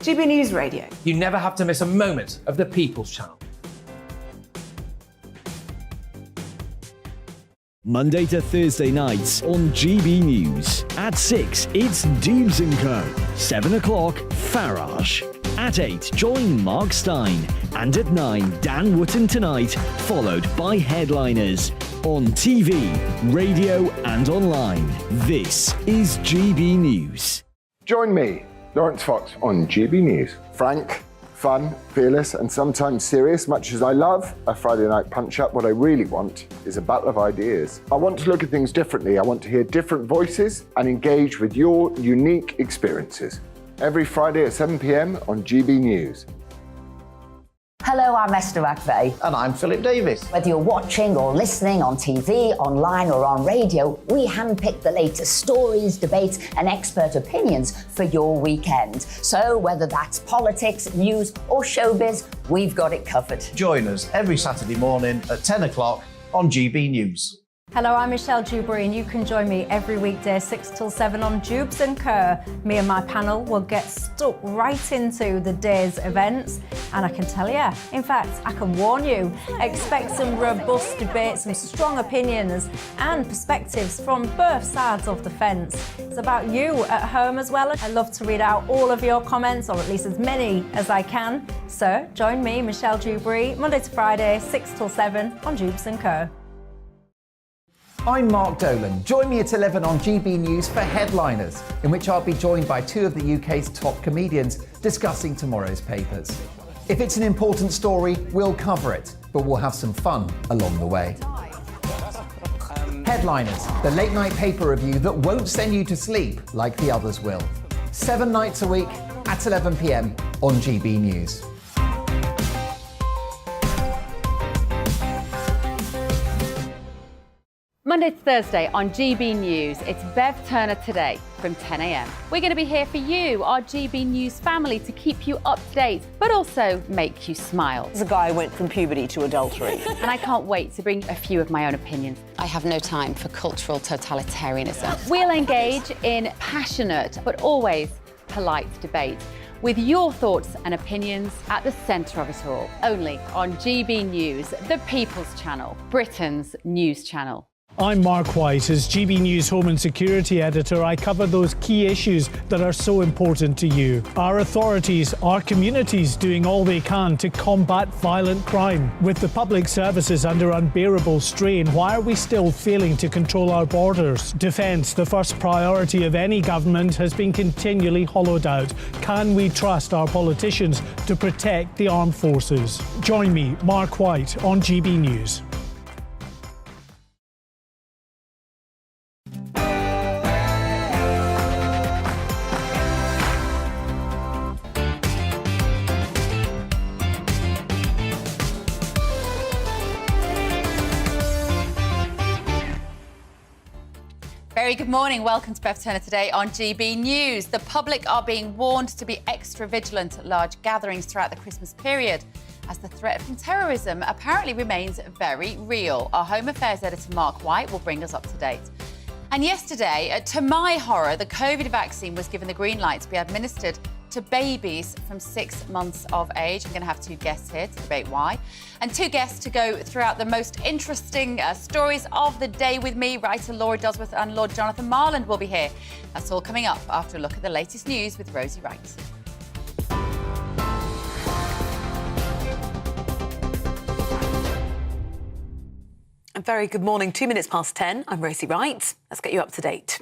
GB News Radio. You never have to miss a moment of the People's Channel. Monday to Thursday nights on GB News. At 6, it's Jubes and Co. 7 o'clock, Farage. At 8, join Mark Stein. And at 9, Dan Wootton Tonight, followed by Headliners. On TV, radio and online. This is GB News. Join me, Lawrence Fox, on GB News. Frank, fun, fearless and sometimes serious. Much as I love a Friday night punch-up, what I really want is a battle of ideas. I want to look at things differently. I want to hear different voices and engage with your unique experiences. Every Friday at 7 p.m. on GB News. Hello, I'm Esther McVeigh. And I'm Philip Davis. Whether you're watching or listening on TV, online or on radio, we handpick the latest stories, debates and expert opinions for your weekend. So whether that's politics, news or showbiz, we've got it covered. Join us every Saturday morning at 10 o'clock on GB News. Hello, I'm Michelle Dewberry and you can join me every weekday 6 till 7 on Jubes and Co. Me and my panel will get stuck right into the day's events and I can tell you, in fact, I can warn you, expect some robust debates, some strong opinions and perspectives from both sides of the fence. It's about you at home as well. I love to read out all of your comments, or at least as many as I can. So join me, Michelle Dewberry, Monday to Friday, 6 till 7 on Jubes and Co. I'm Mark Dolan. Join me at 11 on GB News for Headliners, in which I'll be joined by two of the UK's top comedians discussing tomorrow's papers. If it's an important story, we'll cover it, but we'll have some fun along the way. Headliners, the late night paper review that won't send you to sleep like the others will. 7 nights a week at 11 p.m. on GB News. Monday to Thursday on GB News, it's Bev Turner Today from 10 a.m. We're going to be here for you, our GB News family, to keep you up to date, but also make you smile. The guy went from puberty to adultery. And I can't wait to bring a few of my own opinions. I have no time for cultural totalitarianism. We'll engage in passionate, but always polite debate, with your thoughts and opinions at the centre of it all. Only on GB News, the People's Channel, Britain's news channel. I'm Mark White. As GB News Home and Security Editor, I cover those key issues that are so important to you. Our authorities, our communities doing all they can to combat violent crime. With the public services under unbearable strain, why are we still failing to control our borders? Defence, the first priority of any government, has been continually hollowed out. Can we trust our politicians to protect the armed forces? Join me, Mark White, on GB News. Very good morning. Welcome to Bev Turner Today on GB News. The public are being warned to be extra vigilant at large gatherings throughout the Christmas period, as the threat from terrorism apparently remains very real. Our Home Affairs editor Mark White will bring us up to date. And yesterday, to my horror, the COVID vaccine was given the green light to be administered to babies from 6 months of age. I'm going to have two guests here to debate why. And two guests to go throughout the most interesting stories of the day with me. Writer Laura Dosworth and Lord Jonathan Marland will be here. That's all coming up after a look at the latest news with Rosie Wright. A very good morning. 2 minutes past 10. I'm Rosie Wright. Let's get you up to date.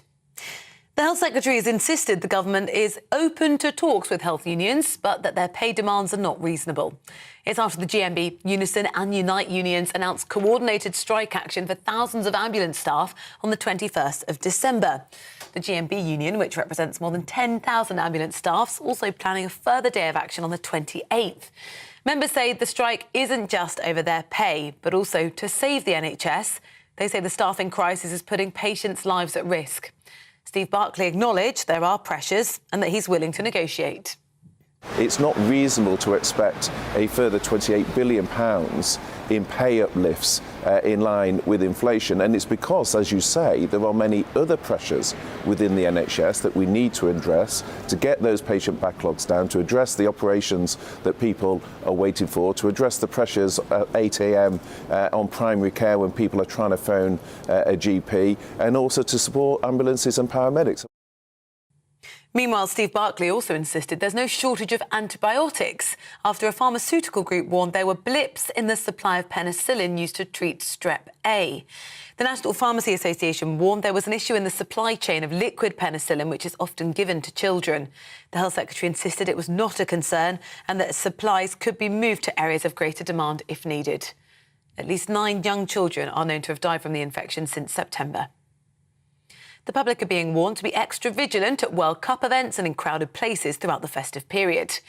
The Health Secretary has insisted the government is open to talks with health unions, but that their pay demands are not reasonable. It's after the GMB, Unison and Unite unions announced coordinated strike action for thousands of ambulance staff on the 21st of December. The GMB union, which represents more than 10,000 ambulance staff, is also planning a further day of action on the 28th. Members say the strike isn't just over their pay, but also to save the NHS. They say the staffing crisis is putting patients' lives at risk. Steve Barclay acknowledged there are pressures and that he's willing to negotiate. It's not reasonable to expect a further £28 billion in pay uplifts in line with inflation. And it's because, as you say, there are many other pressures within the NHS that we need to address to get those patient backlogs down, to address the operations that people are waiting for, to address the pressures at 8 a.m. On primary care when people are trying to phone a GP, and also to support ambulances and paramedics. Meanwhile, Steve Barclay also insisted there's no shortage of antibiotics after a pharmaceutical group warned there were blips in the supply of penicillin used to treat strep A. The National Pharmacy Association warned there was an issue in the supply chain of liquid penicillin, which is often given to children. The Health Secretary insisted it was not a concern and that supplies could be moved to areas of greater demand if needed. At least 9 young children are known to have died from the infection since September. The public are being warned to be extra vigilant at World Cup events and in crowded places throughout the festive period.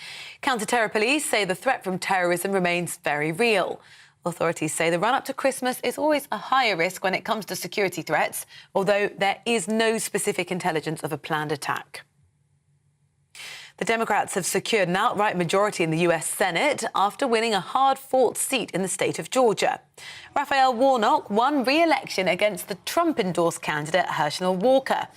Counter-terror police say the threat from terrorism remains very real. Authorities say the run-up to Christmas is always a higher risk when it comes to security threats, although there is no specific intelligence of a planned attack. The Democrats have secured an outright majority in the US Senate after winning a hard-fought seat in the state of Georgia. Raphael Warnock won re-election against the Trump-endorsed candidate Herschel Walker.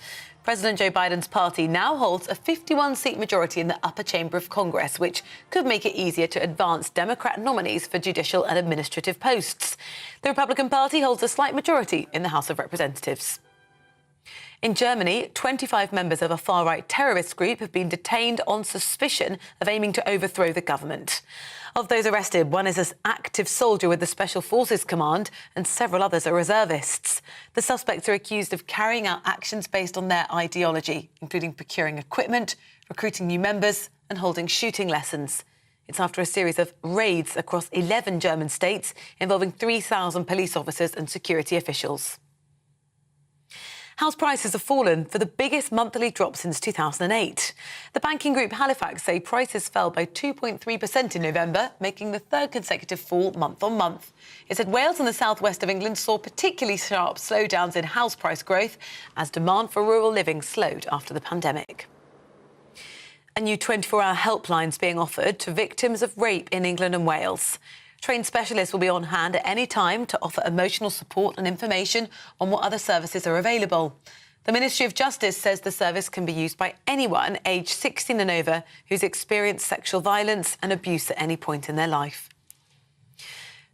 President Joe Biden's party now holds a 51-seat majority in the upper chamber of Congress, which could make it easier to advance Democrat nominees for judicial and administrative posts. The Republican Party holds a slight majority in the House of Representatives. In Germany, 25 members of a far-right terrorist group have been detained on suspicion of aiming to overthrow the government. Of those arrested, one is an active soldier with the Special Forces Command and several others are reservists. The suspects are accused of carrying out actions based on their ideology, including procuring equipment, recruiting new members and holding shooting lessons. It's after a series of raids across 11 German states involving 3,000 police officers and security officials. House prices have fallen for the biggest monthly drop since 2008. The banking group Halifax say prices fell by 2.3% in November, making the third consecutive fall month on month. It said Wales and the southwest of England saw particularly sharp slowdowns in house price growth as demand for rural living slowed after the pandemic. A new 24-hour helpline is being offered to victims of rape in England and Wales. Trained specialists will be on hand at any time to offer emotional support and information on what other services are available. The Ministry of Justice says the service can be used by anyone aged 16 and over who's experienced sexual violence and abuse at any point in their life.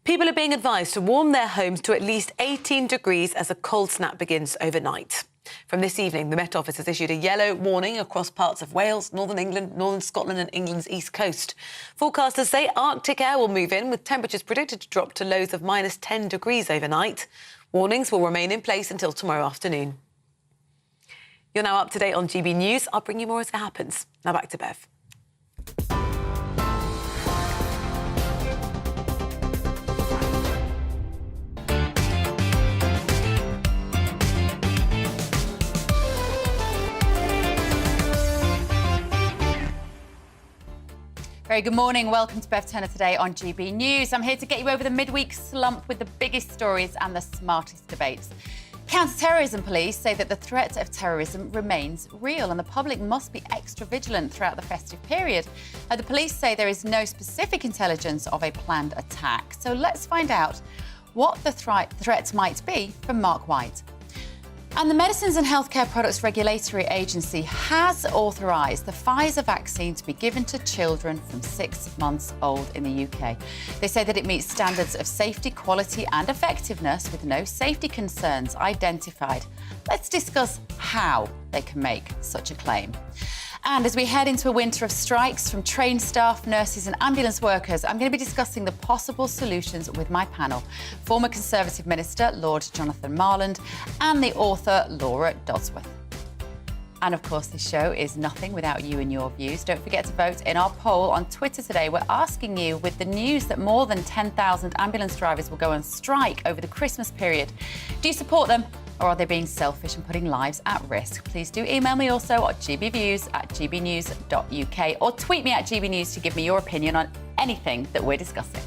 People are being advised to warm their homes to at least 18 degrees as a cold snap begins overnight. From this evening, the Met Office has issued a yellow warning across parts of Wales, Northern England, Northern Scotland and England's east coast. Forecasters say Arctic air will move in, with temperatures predicted to drop to lows of minus 10 degrees overnight. Warnings will remain in place until tomorrow afternoon. You're now up to date on GB News. I'll bring you more as it happens. Now back to Bev. Very good morning. Welcome to Bev Turner today on GB News. I'm here to get you over the midweek slump with the biggest stories and the smartest debates. Counter-terrorism police say that the threat of terrorism remains real and the public must be extra vigilant throughout the festive period. The police say there is no specific intelligence of a planned attack. So let's find out what the threat might be from Mark White. And the Medicines and Healthcare Products Regulatory Agency has authorised the Pfizer vaccine to be given to children from 6 months old in the UK. They say that it meets standards of safety, quality and effectiveness with no safety concerns identified. Let's discuss how they can make such a claim. And as we head into a winter of strikes from trained staff, nurses and ambulance workers, I'm going to be discussing the possible solutions with my panel. Former Conservative Minister Lord Jonathan Marland and the author Laura Dodsworth. And of course, this show is nothing without you and your views. Don't forget to vote in our poll on Twitter today. We're asking you, with the news that more than 10,000 ambulance drivers will go on strike over the Christmas period, do you support them? Or are they being selfish and putting lives at risk? Please do email me also at gbviews@gbnews.uk or tweet me at gbnews to give me your opinion on anything that we're discussing.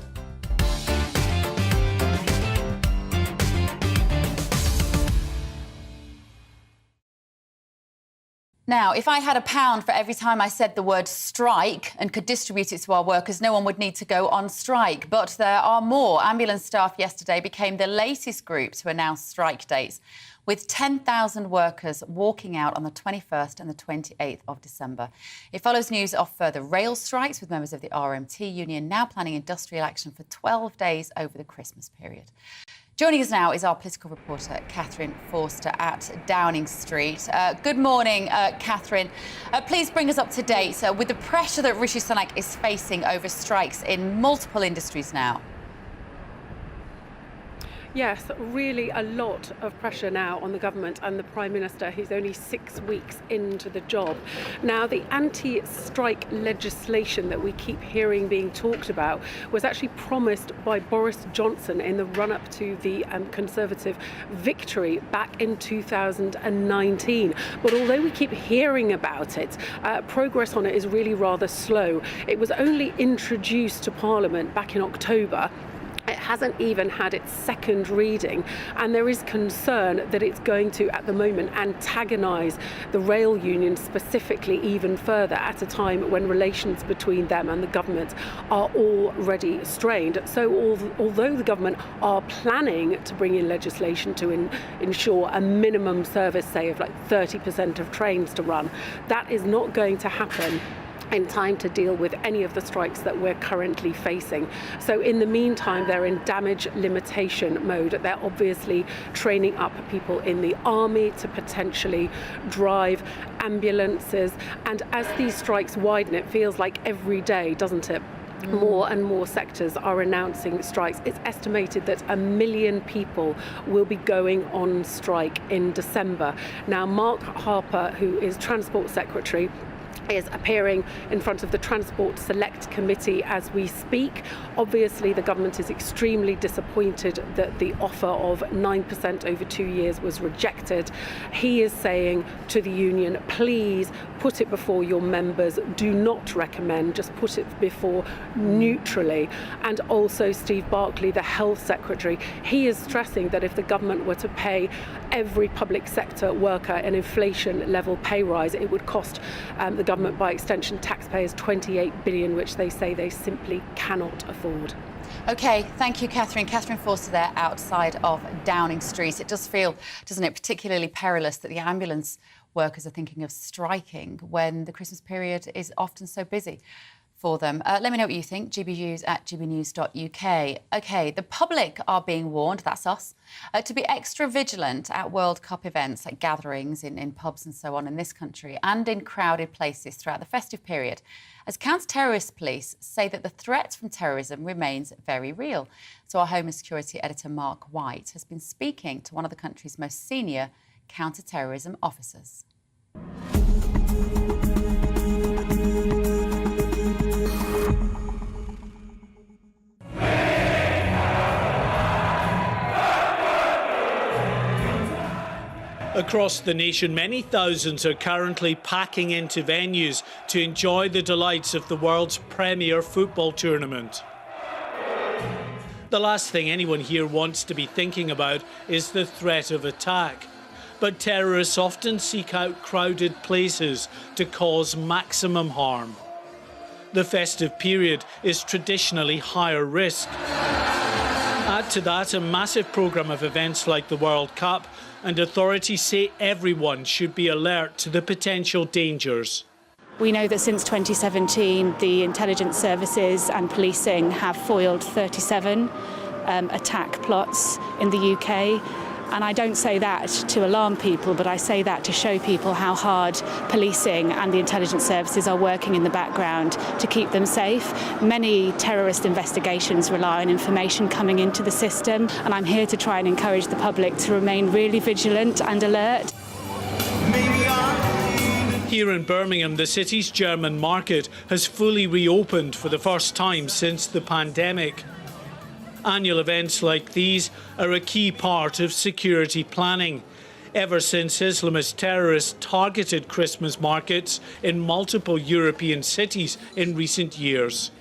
Now, if I had £1 for every time I said the word strike and could distribute it to our workers, no one would need to go on strike. But there are more. Ambulance staff yesterday became the latest group to announce strike dates, with 10,000 workers walking out on the 21st and the 28th of December. It follows news of further rail strikes, with members of the RMT union now planning industrial action for 12 days over the Christmas period. Joining us now is our political reporter, Catherine Forster at Downing Street. Good morning, Catherine. Please bring us up to date with the pressure that Rishi Sunak is facing over strikes in multiple industries now. Yes, really a lot of pressure now on the government and the Prime Minister, who's only 6 weeks into the job. Now, the anti-strike legislation that we keep hearing being talked about was actually promised by Boris Johnson in the run-up to the Conservative victory back in 2019. But although we keep hearing about it, progress on it is really rather slow. It was only introduced to Parliament back in October. It hasn't even had its second reading, and there is concern that it's going to, at the moment, antagonise the rail union specifically even further at a time when relations between them and the government are already strained. So although the government are planning to bring in legislation to ensure a minimum service, say, of like 30% of trains to run, that is not going to happen in time to deal with any of the strikes that we're currently facing. So in the meantime, they're in damage limitation mode. They're obviously training up people in the army to potentially drive ambulances. And as these strikes widen, it feels like every day, doesn't it? More and more sectors are announcing strikes. It's estimated that 1 million people will be going on strike in December. Now, Mark Harper, who is Transport Secretary, is appearing in front of the Transport Select Committee as we speak. Obviously, the government is extremely disappointed that the offer of 9% over 2 years was rejected. He is saying to the union, please put it before your members, do not recommend, just put it before neutrally. And also Steve Barclay, the Health Secretary, he is stressing that if the government were to pay every public sector worker an inflation level pay rise, it would cost the government, by extension taxpayers, 28 billion, which they say they simply cannot afford. OK, thank you, Catherine. Catherine Forster there outside of Downing Street. It does feel, doesn't it, particularly perilous that the ambulance workers are thinking of striking when the Christmas period is often so busy for them. Let me know what you think. GBNews at gbnews.uk. OK, the public are being warned, that's us, to be extra vigilant at World Cup events, like gatherings in pubs and so on in this country, and in crowded places throughout the festive period, as counter-terrorist police say that the threat from terrorism remains very real. So our Home and Security editor, Mark White, has been speaking to one of the country's most senior counter-terrorism officers. Across the nation, many thousands are currently packing into venues to enjoy the delights of the world's premier football tournament. The last thing anyone here wants to be thinking about is the threat of attack. But terrorists often seek out crowded places to cause maximum harm. The festive period is traditionally higher risk. Add to that a massive programme of events like the World Cup, and authorities say everyone should be alert to the potential dangers. We know that since 2017, the intelligence services and policing have foiled 37 attack plots in the UK. And I don't say that to alarm people, but I say that to show people how hard policing and the intelligence services are working in the background to keep them safe. Many terrorist investigations rely on information coming into the system, and I'm here to try and encourage the public to remain really vigilant and alert. Here in Birmingham, the city's German market has fully reopened for the first time since the pandemic. Annual events like these are a key part of security planning, ever since Islamist terrorists targeted Christmas markets in multiple European cities in recent years.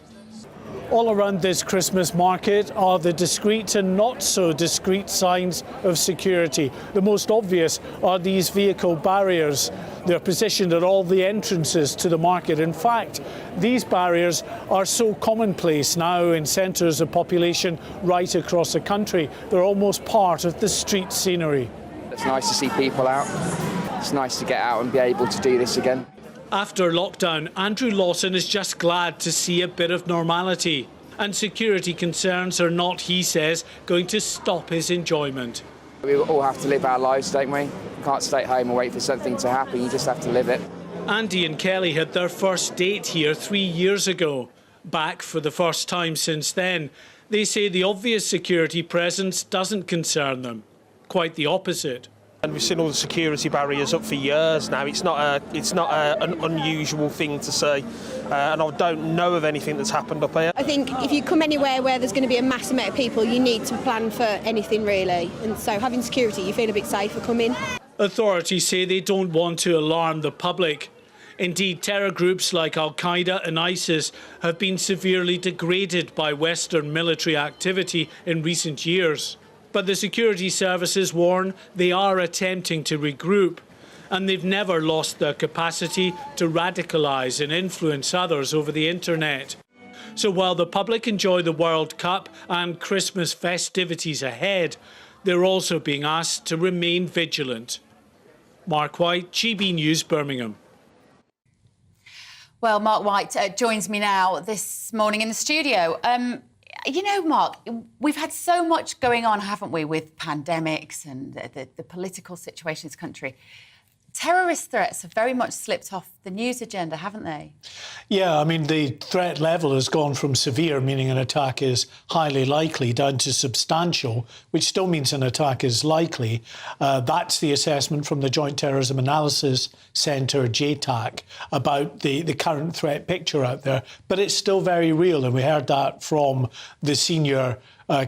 All around this Christmas market are the discreet and not so discreet signs of security. The most obvious are these vehicle barriers. They're positioned at all the entrances to the market. In fact, these barriers are so commonplace now in centres of population right across the country. They're almost part of the street scenery. It's nice to see people out. It's nice to get out and be able to do this again. After lockdown, Andrew Lawson is just glad to see a bit of normality. And security concerns are not, he says, going to stop his enjoyment. We all have to live our lives, don't we? You can't stay at home and wait for something to happen, you just have to live it. Andy and Kelly had their first date here 3 years ago. Back for the first time since then. They say the obvious security presence doesn't concern them. Quite the opposite. And we've seen all the security barriers up for years now. It's not an unusual thing to see, and I don't know of anything that's happened up here. I think if you come anywhere where there's going to be a mass amount of people, you need to plan for anything really. And so having security, you feel a bit safer coming. Authorities say they don't want to alarm the public. Indeed, terror groups like Al-Qaeda and ISIS have been severely degraded by Western military activity in recent years. But the security services warn they are attempting to regroup, and they've never lost their capacity to radicalise and influence others over the internet. So while the public enjoy the World Cup and Christmas festivities ahead, they're also being asked to remain vigilant. Mark White, GB News, Birmingham. Well, Mark White joins me now this morning in the studio. You know, Mark, we've had so much going on, haven't we, with pandemics and the political situation in this country. Terrorist threats have very much slipped off the news agenda, haven't they? Yeah, I mean, the threat level has gone from severe, meaning an attack is highly likely, down to substantial, which still means an attack is likely. That's the assessment from the Joint Terrorism Analysis Centre, JTAC, about the current threat picture out there. But it's still very real, and we heard that from the senior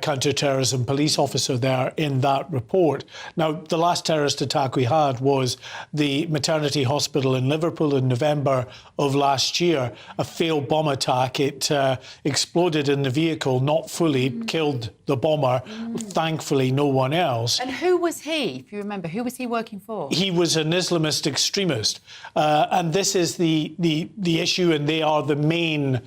counter-terrorism police officer there in that report. Now, the last terrorist attack we had was the maternity hospital in Liverpool in November of last year, a failed bomb attack. It exploded in the vehicle, not fully, killed the bomber. Thankfully, no one else. And who was he, if you remember? Who was he working for? He was an Islamist extremist. And this is the issue, and they are the main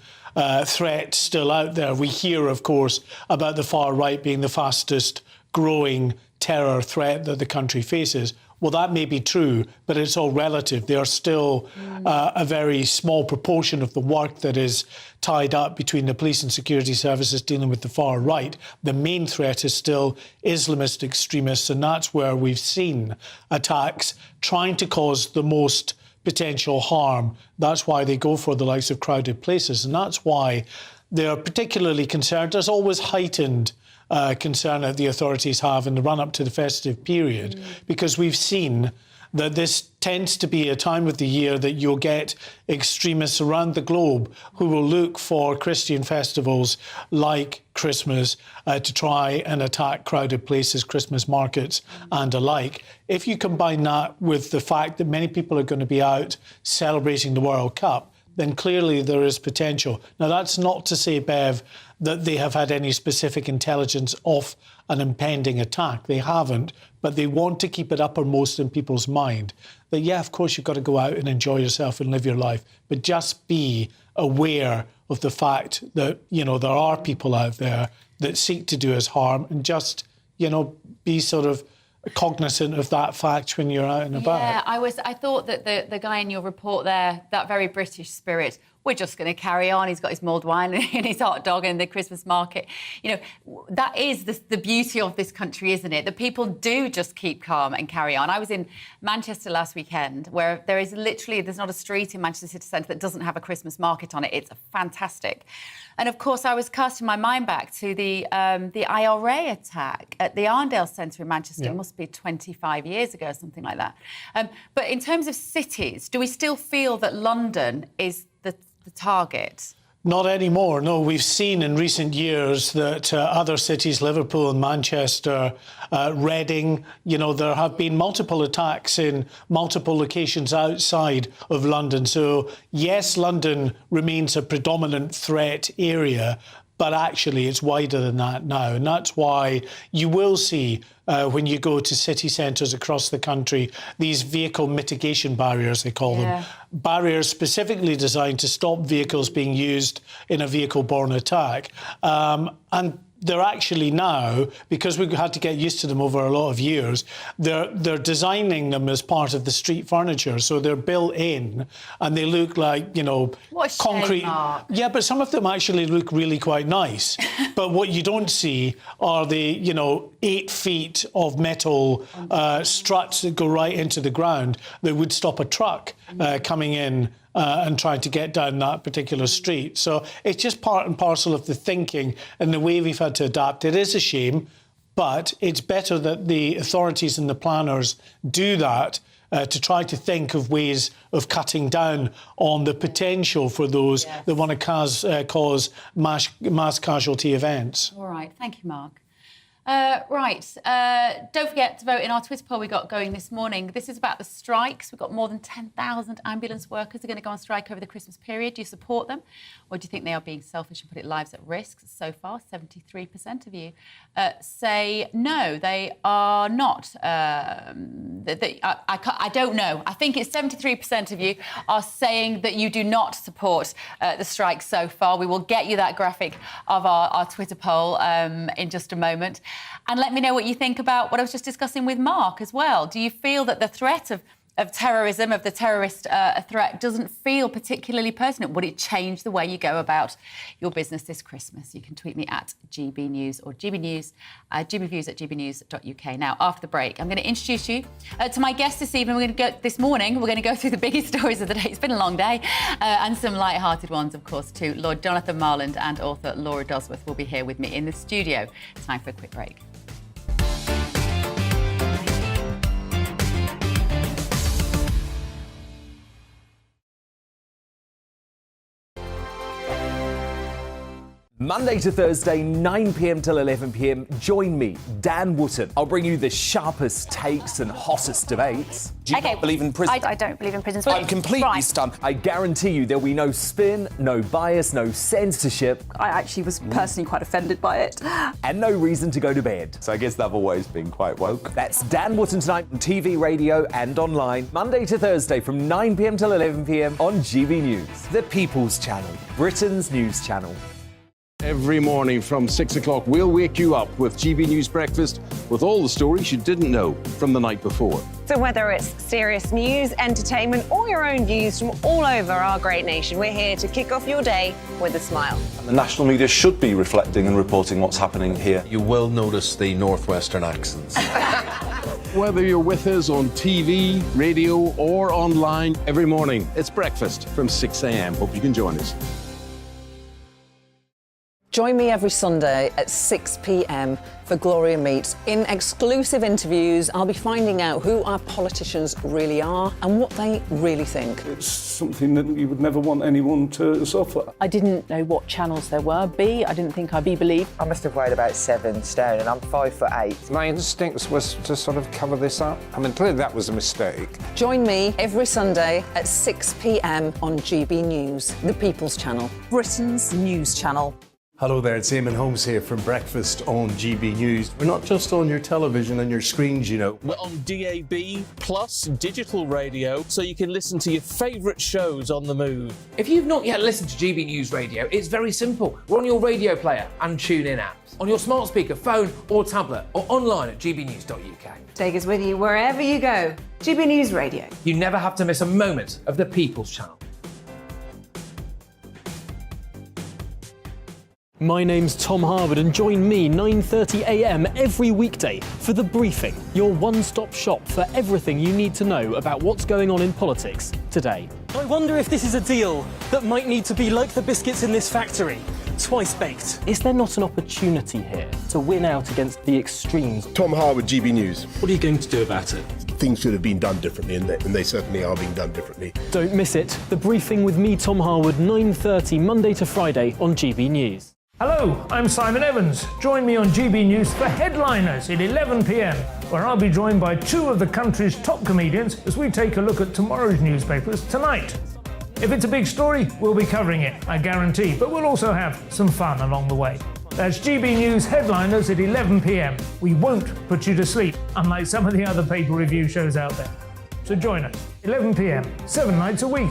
threat still out there. We hear, of course, about the far right being the fastest growing terror threat that the country faces. Well, that may be true, but it's all relative. They are still a very small proportion of the work that is tied up between the police and security services dealing with the far right. The main threat is still Islamist extremists, and that's where we've seen attacks trying to cause the most potential harm. That's why they go for the likes of crowded places, and that's why they're particularly concerned. There's always heightened concern that the authorities have in the run-up to the festive period, because we've seen that this tends to be a time of the year that you'll get extremists around the globe who will look for Christian festivals like Christmas to try and attack crowded places, Christmas markets and alike. If you combine that with the fact that many people are going to be out celebrating the World Cup, then clearly there is potential. Now, that's not to say, Bev, that they have had any specific intelligence of an impending attack. They haven't, but they want to keep it uppermost in people's mind. That, yeah, of course, you've got to go out and enjoy yourself and live your life, but just be aware of the fact that, you know, there are people out there that seek to do us harm, and just, you know, be sort of cognizant of that fact when you're out and about. Yeah, I thought that the guy in your report there, that very British spirit, we're just going to carry on. He's got his mulled wine and his hot dog in the Christmas market. You know, that is the beauty of this country, isn't it? That people do just keep calm and carry on. I was in Manchester last weekend, where there's not a street in Manchester city centre that doesn't have a Christmas market on it. It's fantastic. And of course, I was casting my mind back to the IRA attack at the Arndale Centre in Manchester. Yeah. It must be 25 years ago, something like that. But in terms of cities, do we still feel that London is the target? Not anymore, no. We've seen in recent years that other cities, Liverpool and Manchester, Reading, you know, there have been multiple attacks in multiple locations outside of London. So, yes, London remains a predominant threat area, but actually it's wider than that now. And that's why you will see, when you go to city centres across the country, these vehicle mitigation barriers, they call them. Barriers specifically designed to stop vehicles being used in a vehicle-borne attack. And they're actually now, because we've had to get used to them over a lot of years, they're designing them as part of the street furniture. So they're built in and they look like, you know, what a concrete. shame, Mark. Yeah, but some of them actually look really quite nice. But what you don't see are the, 8 feet of metal struts that go right into the ground that would stop a truck coming in and trying to get down that particular street. So it's just part and parcel of the thinking and the way we've had to adapt. It is a shame, but it's better that the authorities and the planners do that to try to think of ways of cutting down on the potential for those that want to cause mass casualty events. All right, thank you, Mark. Don't forget to vote in our Twitter poll we got going this morning. This is about the strikes. We've got more than 10,000 ambulance workers are going to go on strike over the Christmas period. Do you support them? Or do you think they are being selfish and put lives at risk? So far, 73% of you say no, they are not. I don't know. I think it's 73% of you are saying that you do not support the strike so far. We will get you that graphic of our Twitter poll in just a moment. And let me know what you think about what I was just discussing with Mark as well. Do you feel that the threat of terrorism, of the terrorist threat, doesn't feel particularly pertinent? Would it change the way you go about your business this Christmas? You can tweet me at GBNews or GBNews, gbviews@gbnews.uk. Now, after the break, I'm going to introduce you to my guest this evening. We're going to go through the biggest stories of the day. It's been a long day, and some light-hearted ones, of course, too. Lord Jonathan Marland and author Laura Dosworth will be here with me in the studio. Time for a quick break. Monday to Thursday, 9 p.m. till 11 p.m. Join me, Dan Wootton. I'll bring you the sharpest takes and hottest debates. Do you not believe in prisons? I don't believe in prisons. I'm completely stunned. I guarantee you there'll be no spin, no bias, no censorship. I actually was personally quite offended by it. And no reason to go to bed. So I guess they've always been quite woke. That's Dan Wootton tonight on TV, radio and online. Monday to Thursday from 9 p.m. till 11 p.m. on GB News. The People's Channel, Britain's news channel. Every morning from 6 o'clock, we'll wake you up with GB News Breakfast with all the stories you didn't know from the night before. So whether it's serious news, entertainment or your own views from all over our great nation, we're here to kick off your day with a smile. The national media should be reflecting and reporting what's happening here. You will notice the northwestern accents. Whether you're with us on TV, radio or online, every morning it's breakfast from 6 a.m. Hope you can join us. Join me every Sunday at 6 p.m. for Gloria Meets. In exclusive interviews, I'll be finding out who our politicians really are and what they really think. It's something that you would never want anyone to suffer. I didn't know what channels there were. I didn't think I'd be believed. I must have weighed about 7 stone and I'm 5'8". My instinct was to sort of cover this up. I mean, clearly that was a mistake. Join me every Sunday at 6 p.m. on GB News, the People's Channel, Britain's news channel. Hello there, it's Eamon Holmes here from Breakfast on GB News. We're not just on your television and your screens, you know. We're on DAB plus digital radio, so you can listen to your favourite shows on the move. If you've not yet listened to GB News Radio, it's very simple. We're on your radio player and TuneIn apps, on your smart speaker, phone or tablet, or online at gbnews.uk. Take us with you wherever you go. GB News Radio. You never have to miss a moment of the People's Channel. My name's Tom Harwood and join me 9:30 a.m. every weekday for The Briefing, your one-stop shop for everything you need to know about what's going on in politics today. I wonder if this is a deal that might need to be like the biscuits in this factory, twice baked. Is there not an opportunity here to win out against the extremes? Tom Harwood, GB News. What are you going to do about it? Things should have been done differently, and they certainly are being done differently. Don't miss it. The Briefing with me, Tom Harwood, 9:30 Monday to Friday on GB News. Hello, I'm Simon Evans. Join me on GB News for Headliners at 11 p.m, where I'll be joined by two of the country's top comedians as we take a look at tomorrow's newspapers tonight. If it's a big story, we'll be covering it, I guarantee, but we'll also have some fun along the way. That's GB News headliners at 11 p.m. We won't put you to sleep, unlike some of the other paper review shows out there. So join us, 11 p.m, 7 nights a week.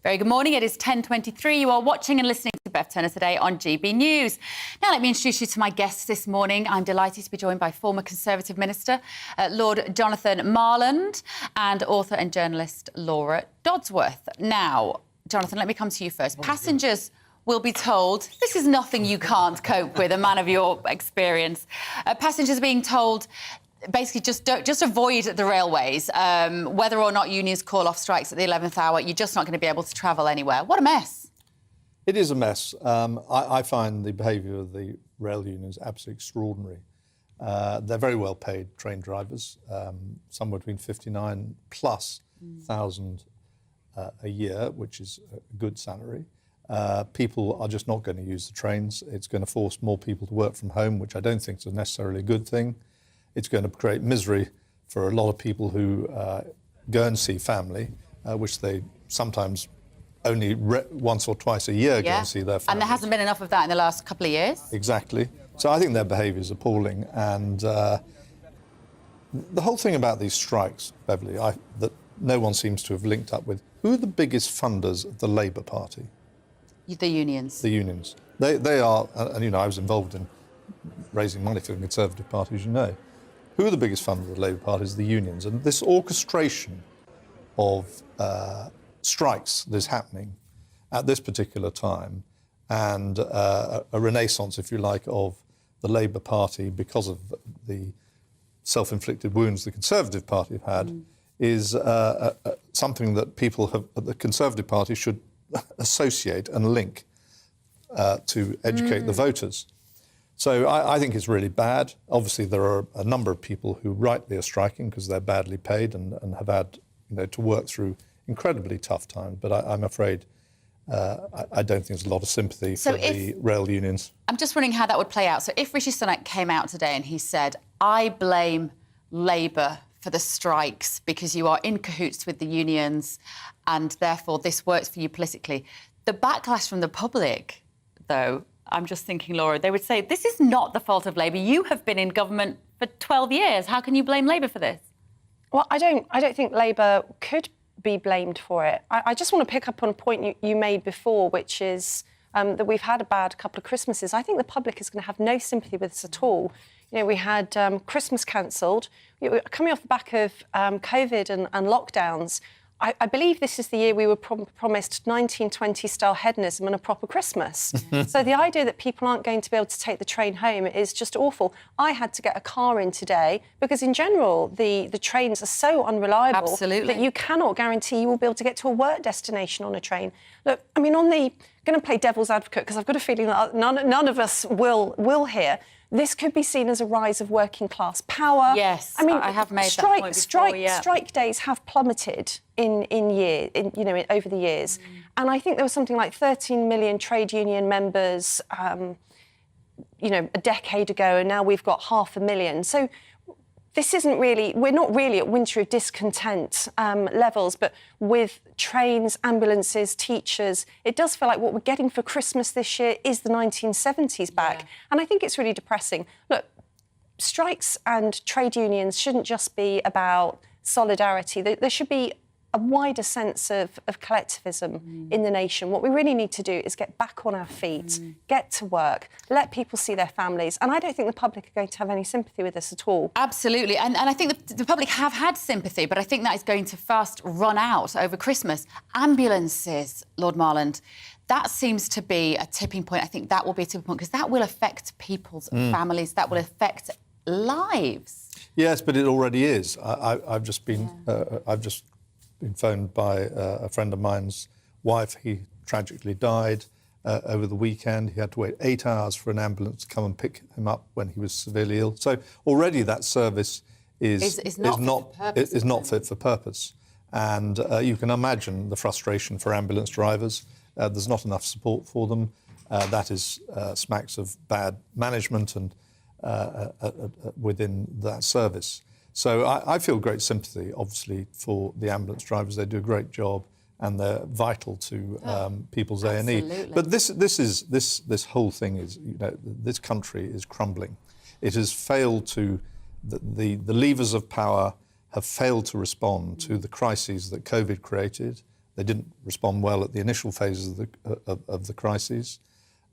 Very good morning. It is 10:23. You are watching and listening to Bev Turner today on GB News. Now, let me introduce you to my guests this morning. I'm delighted to be joined by former Conservative Minister Lord Jonathan Marland and author and journalist Laura Dodsworth. Now, Jonathan, let me come to you first. Passengers will be told this is nothing you can't cope with, a man of your experience. Passengers are being told basically just avoid the railways. Whether or not unions call off strikes at the 11th hour, you're just not going to be able to travel anywhere. What a mess. It is a mess. I find the behaviour of the rail unions absolutely extraordinary. They're very well paid train drivers, somewhere between 59 plus thousand a year, which is a good salary. People are just not going to use the trains. It's going to force more people to work from home, which I don't think is necessarily a good thing. It's going to create misery for a lot of people who go and see family, which they sometimes only once or twice a year go and see their family. And there hasn't been enough of that in the last couple of years. Exactly. So I think their behaviour is appalling. And the whole thing about these strikes, Beverly, that no one seems to have linked up with, who are the biggest funders of the Labour Party? The unions. The unions. They are, and you know, I was involved in raising money for the Conservative Party, as you know. Who are the biggest funders of the Labour Party is the unions. And this orchestration of strikes that's happening at this particular time and a renaissance, if you like, of the Labour Party because of the self-inflicted wounds the Conservative Party have had is something that people have, the Conservative Party should associate and link to educate the voters. So I think it's really bad. Obviously, there are a number of people who rightly are striking because they're badly paid and have had, to work through incredibly tough times. But I'm afraid I don't think there's a lot of sympathy for the rail unions. I'm just wondering how that would play out. So if Rishi Sunak came out today and he said, I blame Labour for the strikes because you are in cahoots with the unions and therefore this works for you politically, the backlash from the public, though, I'm just thinking, Laura, they would say, this is not the fault of Labour. You have been in government for 12 years. How can you blame Labour for this? Well, I don't think Labour could be blamed for it. I just want to pick up on a point you made before, which is that we've had a bad couple of Christmases. I think the public is going to have no sympathy with us at all. We had Christmas cancelled. Coming off the back of COVID and lockdowns, I believe this is the year we were promised 1920-style hedonism and a proper Christmas. So the idea that people aren't going to be able to take the train home is just awful. I had to get a car in today because, in general, the trains are so unreliable that you cannot guarantee you will be able to get to a work destination on a train. Look, I mean, going to play devil's advocate because I've got a feeling that none of us will here. This could be seen as a rise of working class power. Yes, I mean, I have made that point before, strike days have plummeted over the years, and I think there was something like 13 million trade union members, a decade ago, and now we've got 500,000. So this isn't really, we're not really at winter of discontent levels, but with trains, ambulances, teachers, it does feel like what we're getting for Christmas this year is the 1970s back. And I think it's really depressing. Look, strikes and trade unions shouldn't just be about solidarity. There should be a wider sense of collectivism in the nation. What we really need to do is get back on our feet, get to work, let people see their families. And I don't think the public are going to have any sympathy with this at all. Absolutely. And I think the public have had sympathy, but I think that is going to fast run out over Christmas. Ambulances, Lord Marland, that seems to be a tipping point. I think that will be a tipping point because that will affect people's families. That will affect lives. Yes, but it already is. I've just been phoned by a friend of mine's wife. He tragically died over the weekend. He had to wait 8 hours for an ambulance to come and pick him up when he was severely ill. So already that service is not fit for purpose. And you can imagine the frustration for ambulance drivers. there's not enough support for them. That is smacks of bad management and within that service. So I feel great sympathy, obviously, for the ambulance drivers. They do a great job, and they're vital to people's A&E. But this whole thing is, this country is crumbling. It has failed to, the levers of power have failed to respond to the crises that COVID created. They didn't respond well at the initial phases of the crises.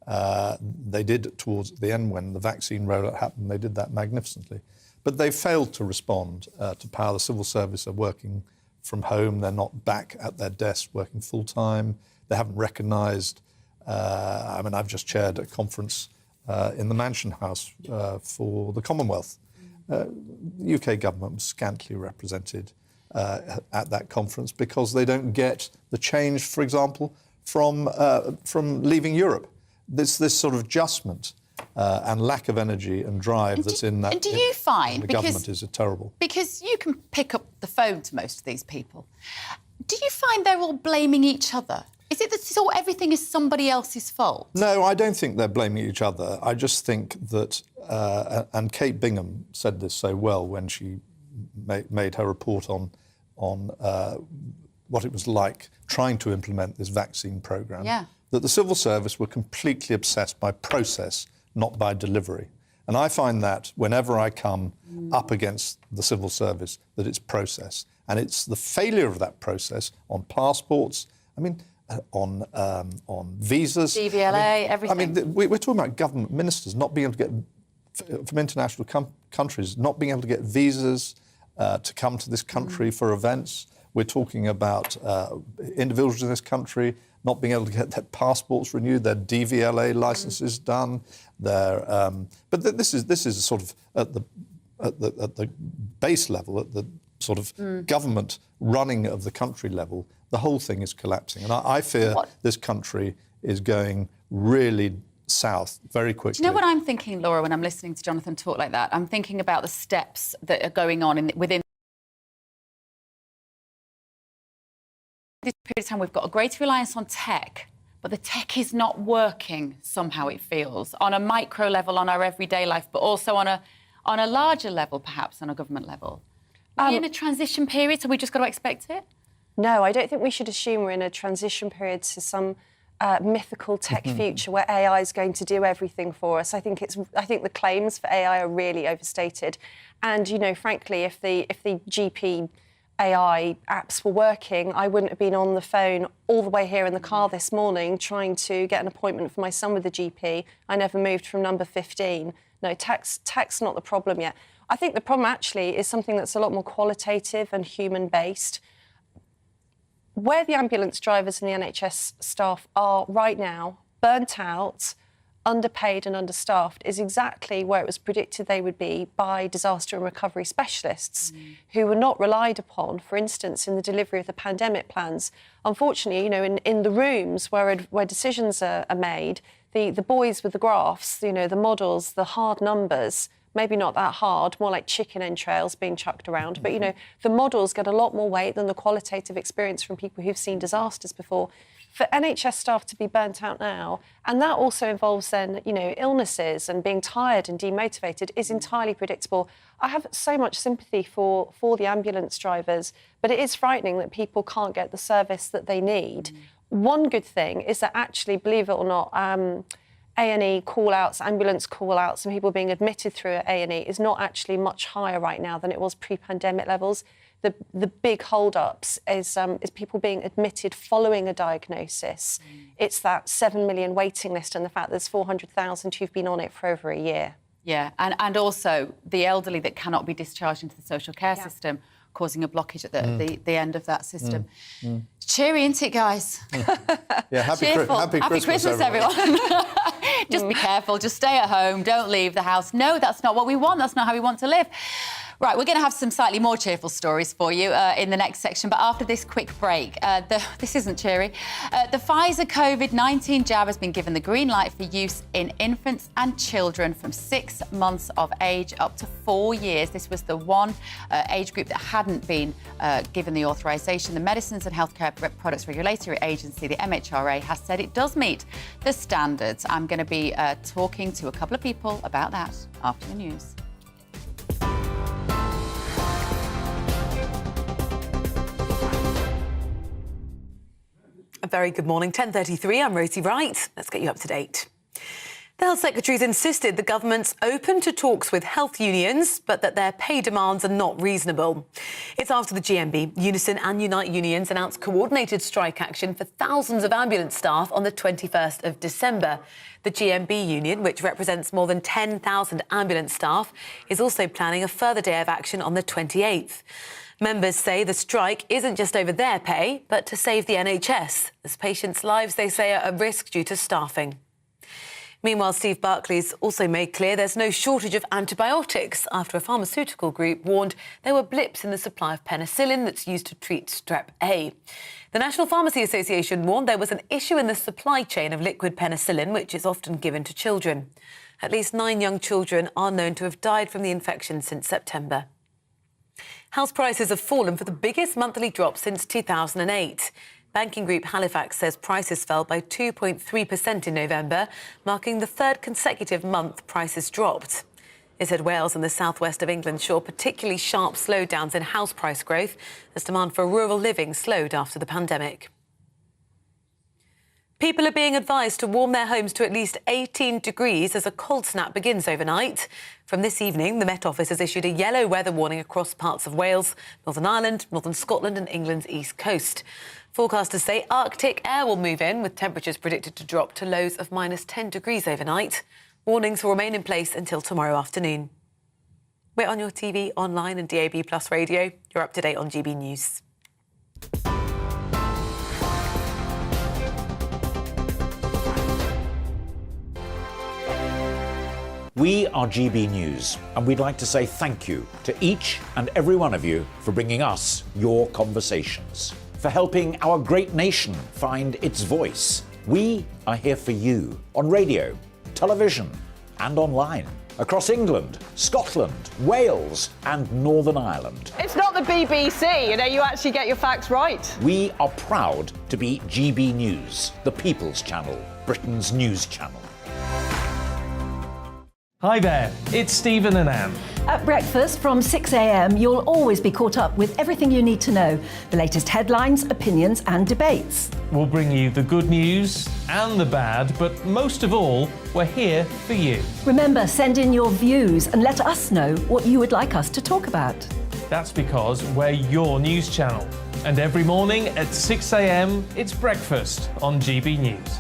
They did towards the end when the vaccine rollout happened. They did that magnificently. But they failed to respond to power. The civil service are working from home. They're not back at their desk working full-time. They haven't recognised... I've just chaired a conference in the Mansion House for the Commonwealth. The UK government was scantily represented at that conference because they don't get the change, for example, from leaving Europe. This sort of adjustment and lack of energy and drive that's in that. And do you find the government is terrible? Because you can pick up the phone to most of these people. Do you find they're all blaming each other? Is it that everything is somebody else's fault? No, I don't think they're blaming each other. I just think that, and Kate Bingham said this so well when she made her report on what it was like trying to implement this vaccine programme, that the civil service were completely obsessed by process, not by delivery. And I find that whenever I come up against the civil service, that it's process. And it's the failure of that process on passports, on visas. DVLA, everything. We're talking about government ministers not being able to get, from international countries, not being able to get visas to come to this country for events. We're talking about individuals in this country not being able to get their passports renewed, their DVLA licences done. But this is sort of at the base level, at the sort of government running of the country level. The whole thing is collapsing, and I fear this country is going really south very quickly. Do you know what I'm thinking, Laura, when I'm listening to Jonathan talk like that? I'm thinking about the steps that are going on within this period of time. We've got a greater reliance on tech, but the tech is not working, somehow it feels, on a micro level, on our everyday life, but also on a larger level, perhaps, on a government level. Are we in a transition period, so we just got to expect it? No, I don't think we should assume we're in a transition period to some mythical tech future where AI is going to do everything for us. I think the claims for AI are really overstated. And, frankly, if the GP AI apps were working, I wouldn't have been on the phone all the way here in the car this morning trying to get an appointment for my son with the GP. I never moved from number 15. No, tech's not the problem yet. I think the problem actually is something that's a lot more qualitative and human-based. Where the ambulance drivers and the NHS staff are right now, burnt out, underpaid and understaffed, is exactly where it was predicted they would be by disaster and recovery specialists who were not relied upon, for instance, in the delivery of the pandemic plans. Unfortunately, in the rooms where decisions are made, the boys with the graphs, the models, the hard numbers, maybe not that hard, more like chicken entrails being chucked around. But, the models get a lot more weight than the qualitative experience from people who've seen disasters before. For NHS staff to be burnt out now, and that also involves then, illnesses and being tired and demotivated, is entirely predictable. I have so much sympathy for the ambulance drivers, but it is frightening that people can't get the service that they need. One good thing is that actually, believe it or not, A&E call-outs, ambulance call-outs, and people being admitted through A&E is not actually much higher right now than it was pre-pandemic levels. The big hold-ups is people being admitted following a diagnosis. It's that 7 million waiting list and the fact there's 400,000 who've been on it for over a year. Yeah, and also the elderly that cannot be discharged into the social care system, causing a blockage at the end of that system. Cheery, isn't it, guys? Yeah, happy Christmas, everyone. Just be careful. Just stay at home. Don't leave the house. No, that's not what we want. That's not how we want to live. Right, we're going to have some slightly more cheerful stories for you in the next section, but after this quick break, this isn't cheery. The Pfizer COVID-19 jab has been given the green light for use in infants and children from 6 months of age up to 4 years. This was the one age group that hadn't been given the authorization. The Medicines and Healthcare Products Regulatory Agency, the MHRA, has said it does meet the standards. I'm going to be talking to a couple of people about that after the news. A very good morning. 10:33, I'm Rosie Wright. Let's get you up to date. The Health Secretary's insisted the government's open to talks with health unions, but that their pay demands are not reasonable. It's after the GMB, Unison and Unite unions announced coordinated strike action for thousands of ambulance staff on the 21st of December. The GMB union, which represents more than 10,000 ambulance staff, is also planning a further day of action on the 28th. Members say the strike isn't just over their pay, but to save the NHS, as patients' lives, they say, are at risk due to staffing. Meanwhile, Steve Barclay's also made clear there's no shortage of antibiotics after a pharmaceutical group warned there were blips in the supply of penicillin that's used to treat strep A. The National Pharmacy Association warned there was an issue in the supply chain of liquid penicillin, which is often given to children. At least 9 young children are known to have died from the infection since September. House prices have fallen for the biggest monthly drop since 2008. Banking group Halifax says prices fell by 2.3% in November, marking the third consecutive month prices dropped. It said Wales and the southwest of England saw particularly sharp slowdowns in house price growth as demand for rural living slowed after the pandemic. People are being advised to warm their homes to at least 18 degrees as a cold snap begins overnight. From this evening, the Met Office has issued a yellow weather warning across parts of Wales, Northern Ireland, Northern Scotland and England's east coast. Forecasters say Arctic air will move in, with temperatures predicted to drop to lows of minus 10 degrees overnight. Warnings will remain in place until tomorrow afternoon. We're on your TV, online and DAB+ radio. You're up to date on GB News. We are GB News, and we'd like to say thank you to each and every one of you for bringing us your conversations, for helping our great nation find its voice. We are here for you on radio, television, and online, across England, Scotland, Wales, and Northern Ireland. It's not the BBC, you actually get your facts right. We are proud to be GB News, the People's Channel, Britain's news channel. Hi there, it's Stephen and Anne. At breakfast from 6 a.m, you'll always be caught up with everything you need to know, the latest headlines, opinions and debates. We'll bring you the good news and the bad, but most of all, we're here for you. Remember, send in your views and let us know what you would like us to talk about. That's because we're your news channel. And every morning at 6 a.m, it's breakfast on GB News.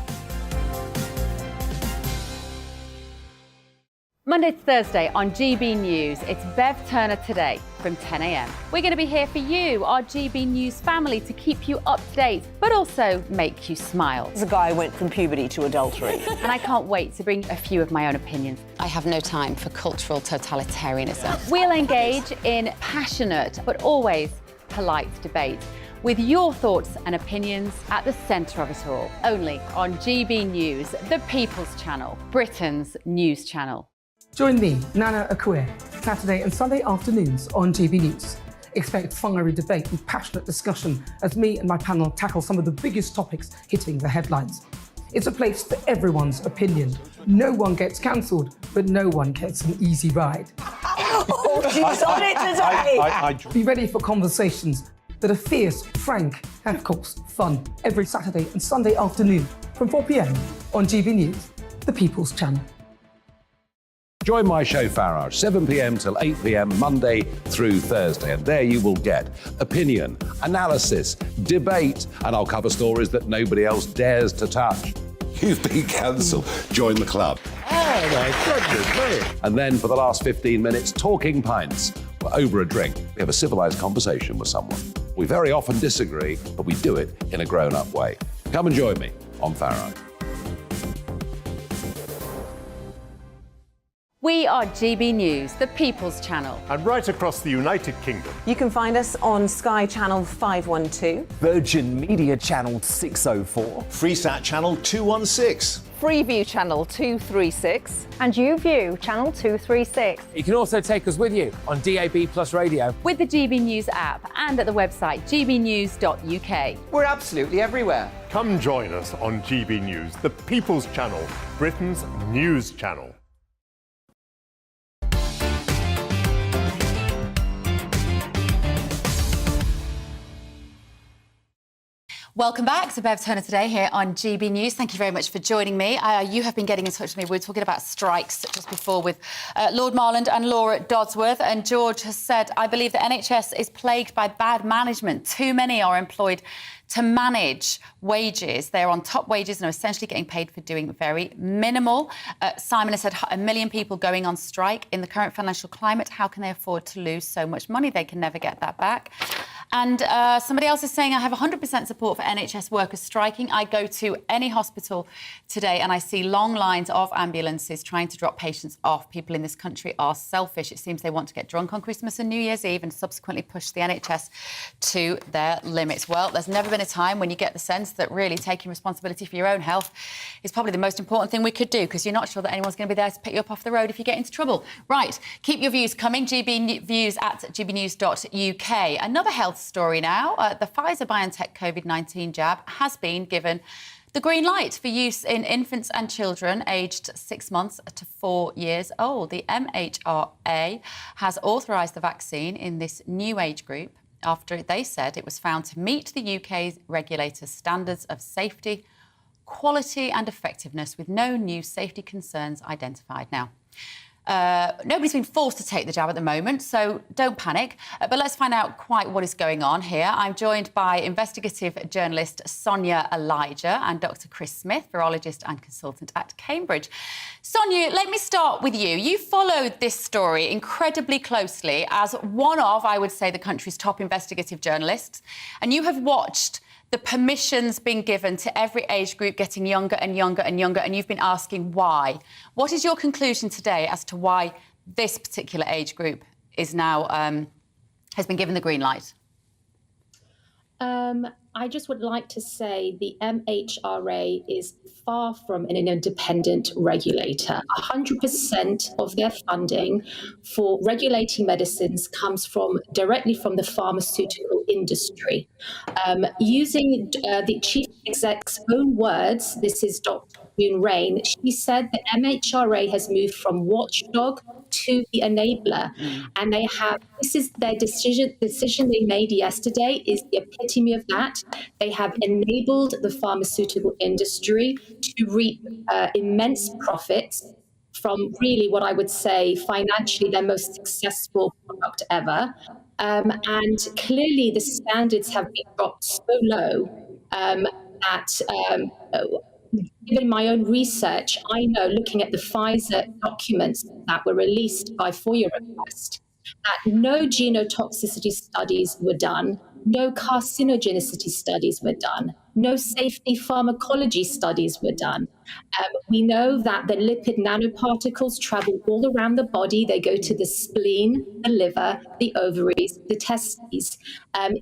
Monday to Thursday on GB News, it's Bev Turner Today from 10 a.m. We're going to be here for you, our GB News family, to keep you up to date, but also make you smile. The guy went from puberty to adultery. And I can't wait to bring a few of my own opinions. I have no time for cultural totalitarianism. We'll engage in passionate, but always polite debate, with your thoughts and opinions at the centre of it all. Only on GB News, the People's Channel, Britain's news channel. Join me, Nana Akue, Saturday and Sunday afternoons on GB News. Expect fiery debate and passionate discussion as me and my panel tackle some of the biggest topics hitting the headlines. It's a place for everyone's opinion. No one gets cancelled, but no one gets an easy ride. Oh, she's on it today! Be ready for conversations that are fierce, frank, and of course, fun. Every Saturday and Sunday afternoon from 4 p.m. on GB News, the People's Channel. Join my show Farage, 7 p.m. till 8 p.m. Monday through Thursday. And there you will get opinion, analysis, debate, and I'll cover stories that nobody else dares to touch. You've been cancelled. Join the club. Oh, my goodness me. And then for the last 15 minutes, talking pints. We're over a drink. We have a civilised conversation with someone. We very often disagree, but we do it in a grown-up way. Come and join me on Farage. We are GB News, the People's Channel. And right across the United Kingdom. You can find us on Sky Channel 512, Virgin Media Channel 604, Freesat Channel 216, Freeview Channel 236, and YouView Channel 236. You can also take us with you on DAB Plus Radio, with the GB News app and at the website gbnews.uk. We're absolutely everywhere. Come join us on GB News, the People's Channel, Britain's news channel. Welcome back to Bev Turner today here on GB News. Thank you very much for joining me. You have been getting in touch with me. We were talking about strikes just before with Lord Marland and Laura Dodsworth. And George has said, I believe the NHS is plagued by bad management. Too many are employed to manage wages. They're on top wages and are essentially getting paid for doing very minimal. Simon has said 1 million people going on strike in the current financial climate. How can they afford to lose so much money? They can never get that back. And somebody else is saying, I have 100% support for NHS workers striking. I go to any hospital today and I see long lines of ambulances trying to drop patients off. People in this country are selfish. It seems they want to get drunk on Christmas and New Year's Eve and subsequently push the NHS to their limits. Well, there's never been a time when you get the sense that really taking responsibility for your own health is probably the most important thing we could do, because you're not sure that anyone's going to be there to pick you up off the road if you get into trouble. Right, keep your views coming. GBviews at gbnews.uk. Another health story now. The Pfizer-BioNTech COVID-19 jab has been given the green light for use in infants and children aged 6 months to 4 years old. The MHRA has authorised the vaccine in this new age group after they said it was found to meet the UK's regulators' standards of safety, quality and effectiveness, with no new safety concerns identified. Now, nobody's been forced to take the jab at the moment, so don't panic. But let's find out quite what is going on here. I'm joined by investigative journalist Sonia Elijah and Dr. Chris Smith, virologist and consultant at Cambridge. Sonia, let me start with you. You followed this story incredibly closely as one of, I would say, the country's top investigative journalists, and you have watched the permissions being given to every age group getting younger and younger and younger, and you've been asking why. What is your conclusion today as to why this particular age group is now has been given the green light? I just would like to say the MHRA is far from an independent regulator. 100% of their funding for regulating medicines comes directly from the pharmaceutical industry. Using the chief exec's own words, this is Dr. June Rain, she said the MHRA has moved from watchdog to the enabler, and this is their decision they made yesterday is the epitome of that. They have enabled the pharmaceutical industry to reap immense profits from really what I would say financially their most successful product ever. And clearly the standards have been dropped so low that given my own research, I know, looking at the Pfizer documents that were released by FOIA request, that no genotoxicity studies were done, no carcinogenicity studies were done, no safety pharmacology studies were done. We know that the lipid nanoparticles travel all around the body. They go to the spleen, the liver, the ovaries, the testes.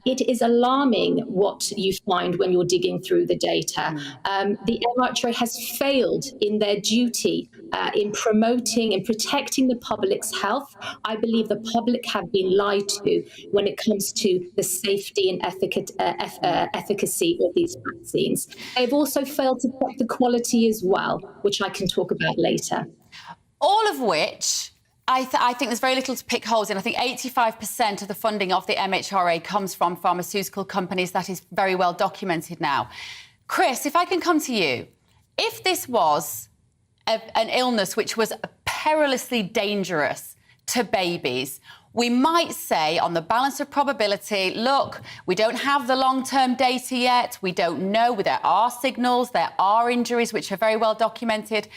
It is alarming what you find when you're digging through the data. The MHRA has failed in their duty in promoting and protecting the public's health. I believe the public have been lied to when it comes to the safety and efficacy of these vaccines. They've also failed to check the quality as well, which I can talk about later. All of which I think there's very little to pick holes in. I think 85% of the funding of the MHRA comes from pharmaceutical companies. That is very well documented now. Chris, if I can come to you, if this was an illness which was perilously dangerous to babies, we might say, on the balance of probability, look, we don't have the long-term data yet. We don't know. There are signals, there are injuries which are very well documented.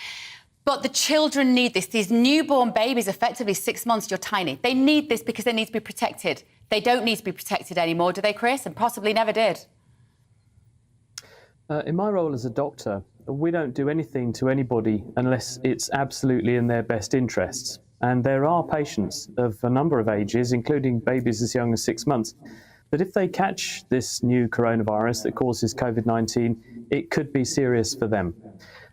But the children need this. These newborn babies, effectively 6 months, you're tiny. They need this because they need to be protected. They don't need to be protected anymore, do they, Chris? And possibly never did. In my role as a doctor, we don't do anything to anybody unless it's absolutely in their best interests. And there are patients of a number of ages, including babies as young as 6 months, that if they catch this new coronavirus that causes COVID-19, it could be serious for them.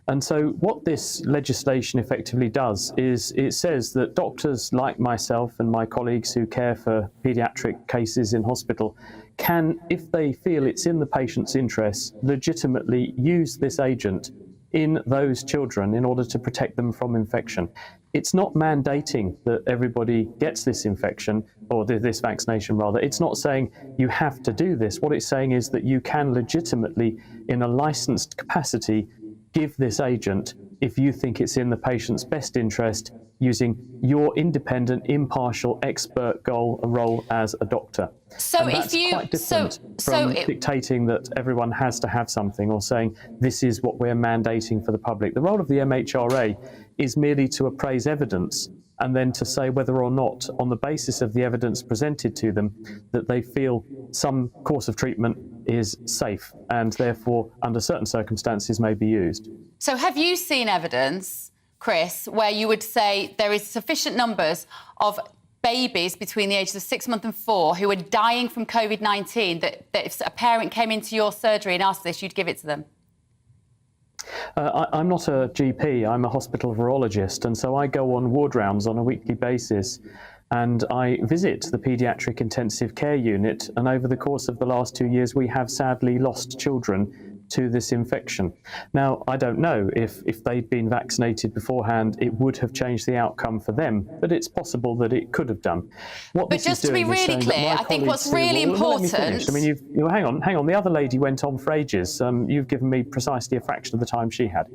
And so what this legislation effectively does is it says that doctors like myself and my colleagues who care for paediatric cases in hospital can, if they feel it's in the patient's interests, legitimately use this agent in those children in order to protect them from infection. It's not mandating that everybody gets this infection, or this vaccination rather. It's not saying you have to do this. What it's saying is that you can legitimately, in a licensed capacity, give this agent if you think it's in the patient's best interest, using your independent, impartial, expert role as a doctor. So and if that's you quite different from dictating that everyone has to have something or saying this is what we're mandating for the public. The role of the MHRA is merely to appraise evidence and then to say whether or not, on the basis of the evidence presented to them, that they feel some course of treatment is safe and therefore, under certain circumstances, may be used. So have you seen evidence, Chris, where you would say there is sufficient numbers of babies between the ages of 6 months and 4 who are dying from COVID-19 that if a parent came into your surgery and asked this, you'd give it to them? I'm not a GP, I'm a hospital virologist, and so I go on ward rounds on a weekly basis and I visit the paediatric intensive care unit, and over the course of the last 2 years we have sadly lost children to this infection. Now, I don't know if they'd been vaccinated beforehand, it would have changed the outcome for them, but it's possible that it could have done. But just to be really clear, I think what's really important... I mean, hang on. The other lady went on for ages. You've given me precisely a fraction of the time she had.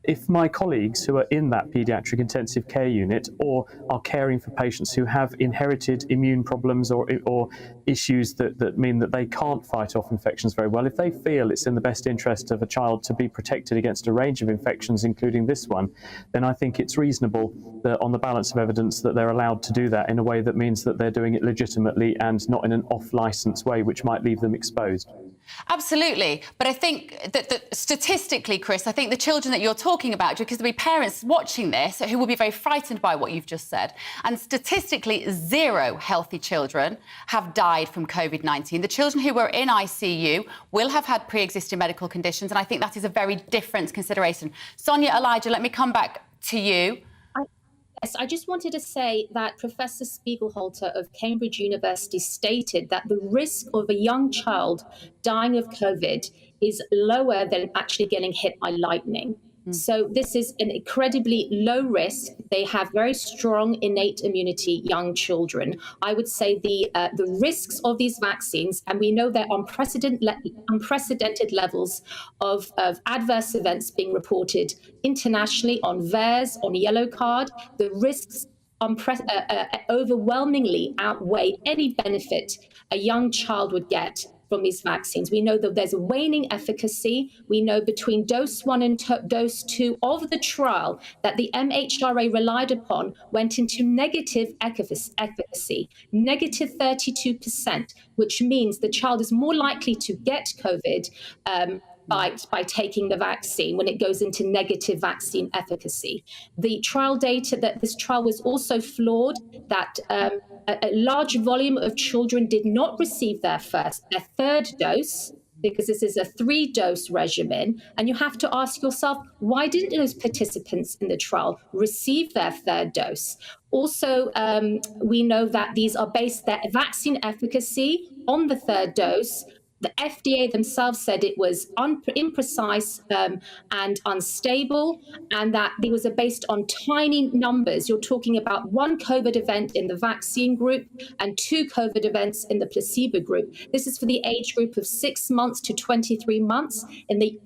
If my colleagues who are in that paediatric intensive care unit or are caring for patients who have inherited immune problems or issues that mean that they can't fight off infections very well, if they feel it's in the best interest of a child to be protected against a range of infections, including this one, then I think it's reasonable that on the balance of evidence that they're allowed to do that in a way that means that they're doing it legitimately and not in an off-licence way, which might leave them exposed. Absolutely. But I think that statistically, Chris, I think the children that you're talking about, because there'll be parents watching this who will be very frightened by what you've just said, and statistically 0 healthy children have died from COVID-19. The children who were in ICU will have had pre-existing medical conditions, and I think that is a very different consideration. Sonia, Elijah, let me come back to you. Yes, I just wanted to say that Professor Spiegelhalter of Cambridge University stated that the risk of a young child dying of COVID is lower than actually getting hit by lightning. So this is an incredibly low risk. They have very strong innate immunity, young children. I would say the risks of these vaccines, and we know there are unprecedented levels of adverse events being reported internationally on VAERS, on yellow card. The risks overwhelmingly outweigh any benefit a young child would get from these vaccines. We know that there's a waning efficacy. We know between dose 1 and dose 2 of the trial that the MHRA relied upon went into negative efficacy, negative 32%, which means the child is more likely to get COVID by taking the vaccine when it goes into negative vaccine efficacy. The trial data that this trial was also flawed, that a large volume of children did not receive their third dose, because this is a 3-dose regimen. And you have to ask yourself, why didn't those participants in the trial receive their third dose? Also, we know that these are based their vaccine efficacy on the third dose. The FDA themselves said it was imprecise and unstable, and that it was based on tiny numbers. You're talking about 1 COVID event in the vaccine group and 2 COVID events in the placebo group. This is for the age group of 6 months to 23 months. In the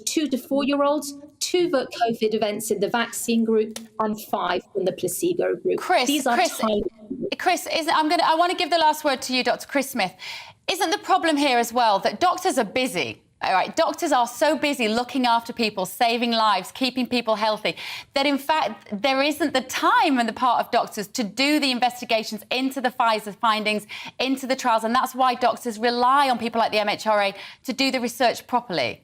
2 to 4-year-olds, 2 COVID events in the vaccine group and 5 in the placebo group. Chris, I want to give the last word to you, Dr. Chris Smith. Isn't the problem here as well that doctors are busy? All right, doctors are so busy looking after people, saving lives, keeping people healthy, that in fact there isn't the time on the part of doctors to do the investigations into the Pfizer findings, into the trials, and that's why doctors rely on people like the MHRA to do the research properly.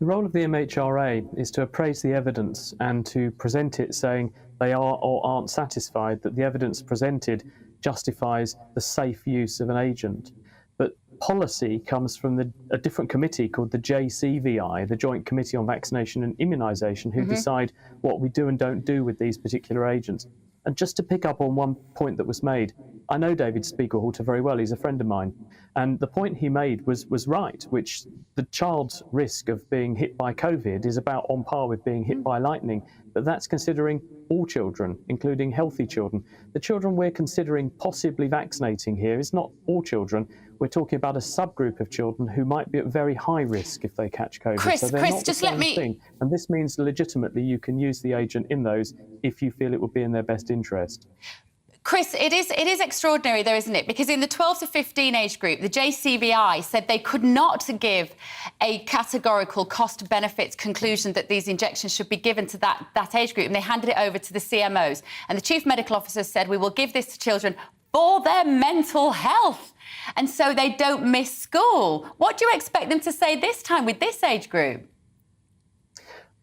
The role of the MHRA is to appraise the evidence and to present it saying they are or aren't satisfied that the evidence presented justifies the safe use of an agent. But policy comes from a different committee called the JCVI, the Joint Committee on Vaccination and Immunisation, who decide what we do and don't do with these particular agents. And just to pick up on one point that was made, I know David Spiegelhalter very well, he's a friend of mine, and the point he made was right, which the child's risk of being hit by COVID is about on par with being hit by lightning, but that's considering all children, including healthy children. The children we're considering possibly vaccinating here is not all children. We're talking about a subgroup of children who might be at very high risk if they catch COVID. Chris, so they're Chris, not just the let same me... thing. And this means legitimately you can use the agent in those if you feel it would be in their best interest. Chris, it is extraordinary, though, isn't it? Because in the 12 to 15 age group, the JCVI said they could not give a categorical cost-benefits conclusion that these injections should be given to that age group, and they handed it over to the CMOs. And the Chief Medical Officer said, we will give this to children for their mental health, and so they don't miss school. What do you expect them to say this time with this age group?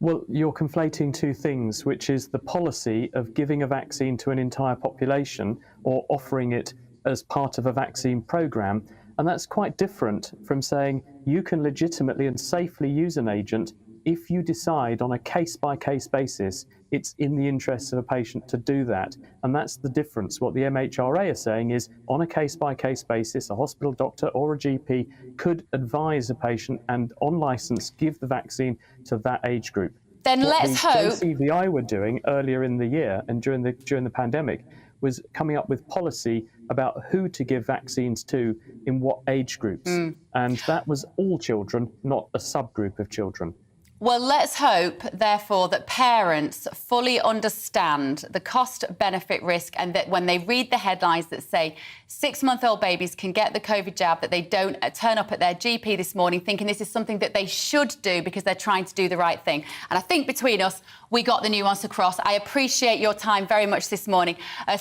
Well, you're conflating two things, which is the policy of giving a vaccine to an entire population or offering it as part of a vaccine programme. And that's quite different from saying you can legitimately and safely use an agent if you decide on a case-by-case basis it's in the interests of a patient to do that. And that's the difference. What the MHRA are saying is on a case-by-case basis, a hospital doctor or a GP could advise a patient and on licence give the vaccine to that age group. Then let's hope... What the JCVI were doing earlier in the year and during the pandemic was coming up with policy about who to give vaccines to in what age groups. And that was all children, not a subgroup of children. Well, let's hope, therefore, that parents fully understand the cost-benefit risk and that when they read the headlines that say 6-month-old babies can get the COVID jab, that they don't turn up at their GP this morning thinking this is something that they should do because they're trying to do the right thing. And I think between us, we got the nuance across. I appreciate your time very much this morning.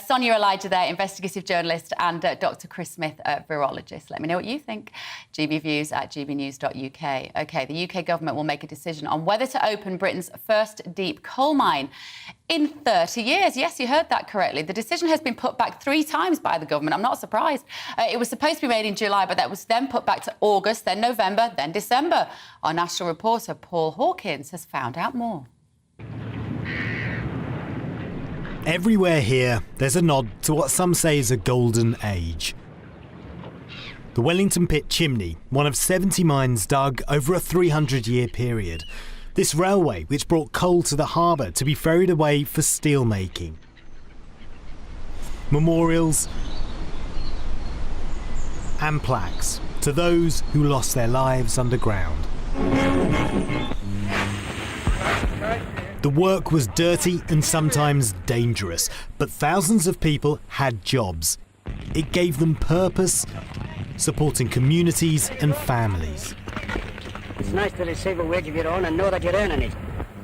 Sonia Elijah there, investigative journalist, and Dr. Chris Smith, virologist. Let me know what you think. gbviews@gbnews.uk. OK, the UK government will make a decision on whether to open Britain's first deep coal mine in 30 years. Yes, you heard that correctly. The decision has been put back 3 times by the government. I'm not surprised. It was supposed to be made in July, but that was then put back to August, then November, then December. Our national reporter, Paul Hawkins, has found out more. Everywhere here, there's a nod to what some say is a golden age. The Wellington Pit chimney, one of 70 mines dug over a 300-year period. This railway, which brought coal to the harbour to be ferried away for steel making. Memorials and plaques to those who lost their lives underground. The work was dirty and sometimes dangerous, but thousands of people had jobs. It gave them purpose, supporting communities and families. It's nice to receive a wage of your own and know that you're earning it.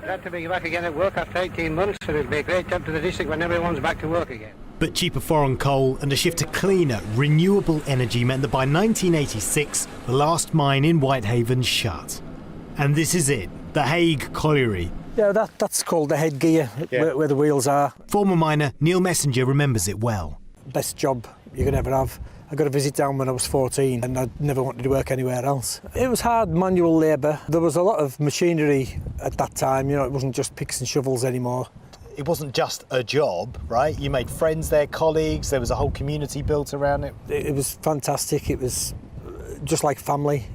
Glad to be back again at work after 18 months, and it'll be a great job to the district when everyone's back to work again. But cheaper foreign coal and a shift to cleaner, renewable energy meant that by 1986, the last mine in Whitehaven shut. And this is it, the Hague Colliery. Yeah, that's called the headgear, where the wheels are. Former miner Neil Messenger remembers it well. Best job you could ever have. I got a visit down when I was 14 and I never wanted to work anywhere else. It was hard manual labour. There was a lot of machinery at that time, you know, it wasn't just picks and shovels anymore. It wasn't just a job, right? You made friends there, colleagues, there was a whole community built around it. It was fantastic, it was just like family.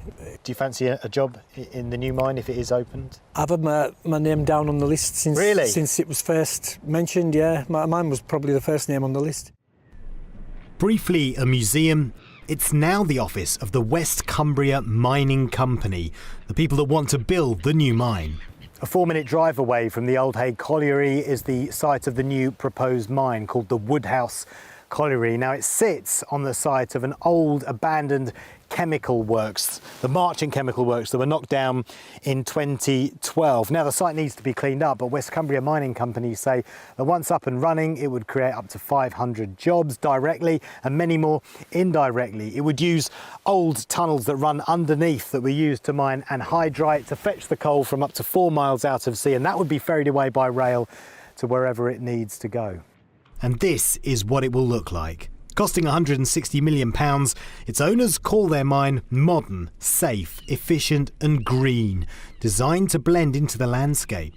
Do you fancy a job in the new mine if it is opened? I've had my name down on the list since it was first mentioned, yeah. Mine was probably the first name on the list. Briefly a museum, it's now the office of the West Cumbria Mining Company, the people that want to build the new mine. A 4-minute drive away from the old Hague Colliery is the site of the new proposed mine called the Woodhouse. colliery. Now, it sits on the site of an old abandoned chemical works, the Marching Chemical Works that were knocked down in 2012. Now, the site needs to be cleaned up, but West Cumbria mining companies say that once up and running, it would create up to 500 jobs directly and many more indirectly. It would use old tunnels that run underneath that were used to mine anhydrite to fetch the coal from up to 4 miles out of sea, and that would be ferried away by rail to wherever it needs to go. And this is what it will look like. Costing £160 million, its owners call their mine modern, safe, efficient and green, designed to blend into the landscape.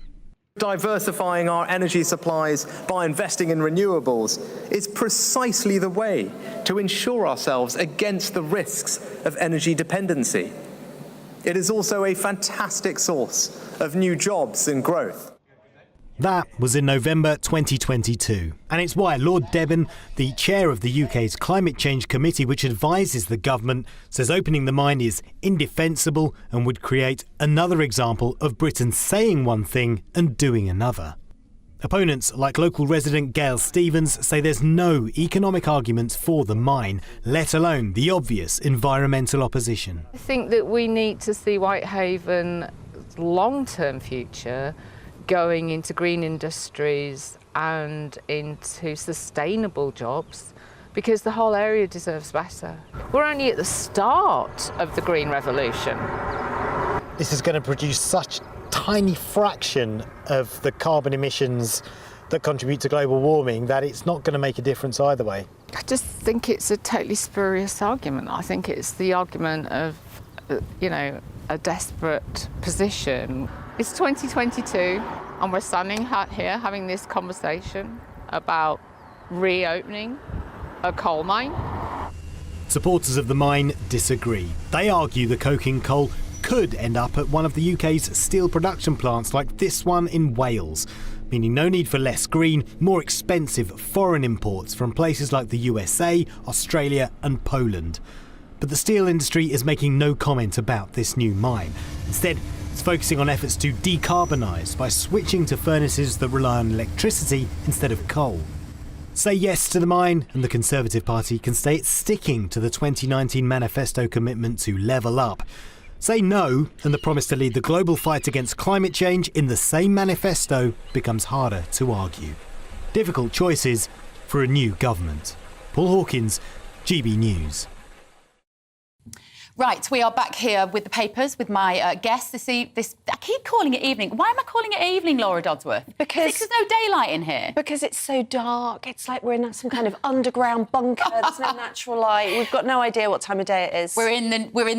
Diversifying our energy supplies by investing in renewables is precisely the way to ensure ourselves against the risks of energy dependency. It is also a fantastic source of new jobs and growth. That was in November 2022, and it's why Lord Deben, the chair of the UK's Climate Change Committee, which advises the government, says opening the mine is indefensible and would create another example of Britain saying one thing and doing another. Opponents like local resident Gail Stevens say there's no economic arguments for the mine, let alone the obvious environmental opposition. I think that we need to see Whitehaven's long-term future going into green industries and into sustainable jobs, because the whole area deserves better. We're only at the start of the green revolution. This is going to produce such a tiny fraction of the carbon emissions that contribute to global warming that it's not going to make a difference either way. I just think it's a totally spurious argument. I think it's the argument of, a desperate position. It's 2022 and we're standing here having this conversation about reopening a coal mine. Supporters of the mine disagree. They argue the coking coal could end up at one of the UK's steel production plants like this one in Wales, meaning no need for less green, more expensive foreign imports from places like the USA, Australia and Poland. But the steel industry is making no comment about this new mine. Instead, it's focusing on efforts to decarbonise by switching to furnaces that rely on electricity instead of coal. Say yes to the mine and the Conservative Party can say it's sticking to the 2019 manifesto commitment to level up. Say no and the promise to lead the global fight against climate change in the same manifesto becomes harder to argue. Difficult choices for a new government. Paul Hawkins, GB News. Right, we are back here with the papers, with my guests. I keep calling it evening. Why am I calling it evening, Laura Dodsworth? Because there's no daylight in here. Because it's so dark. It's like we're in some kind of underground bunker. There's no natural light. We've got no idea what time of day it is. We're in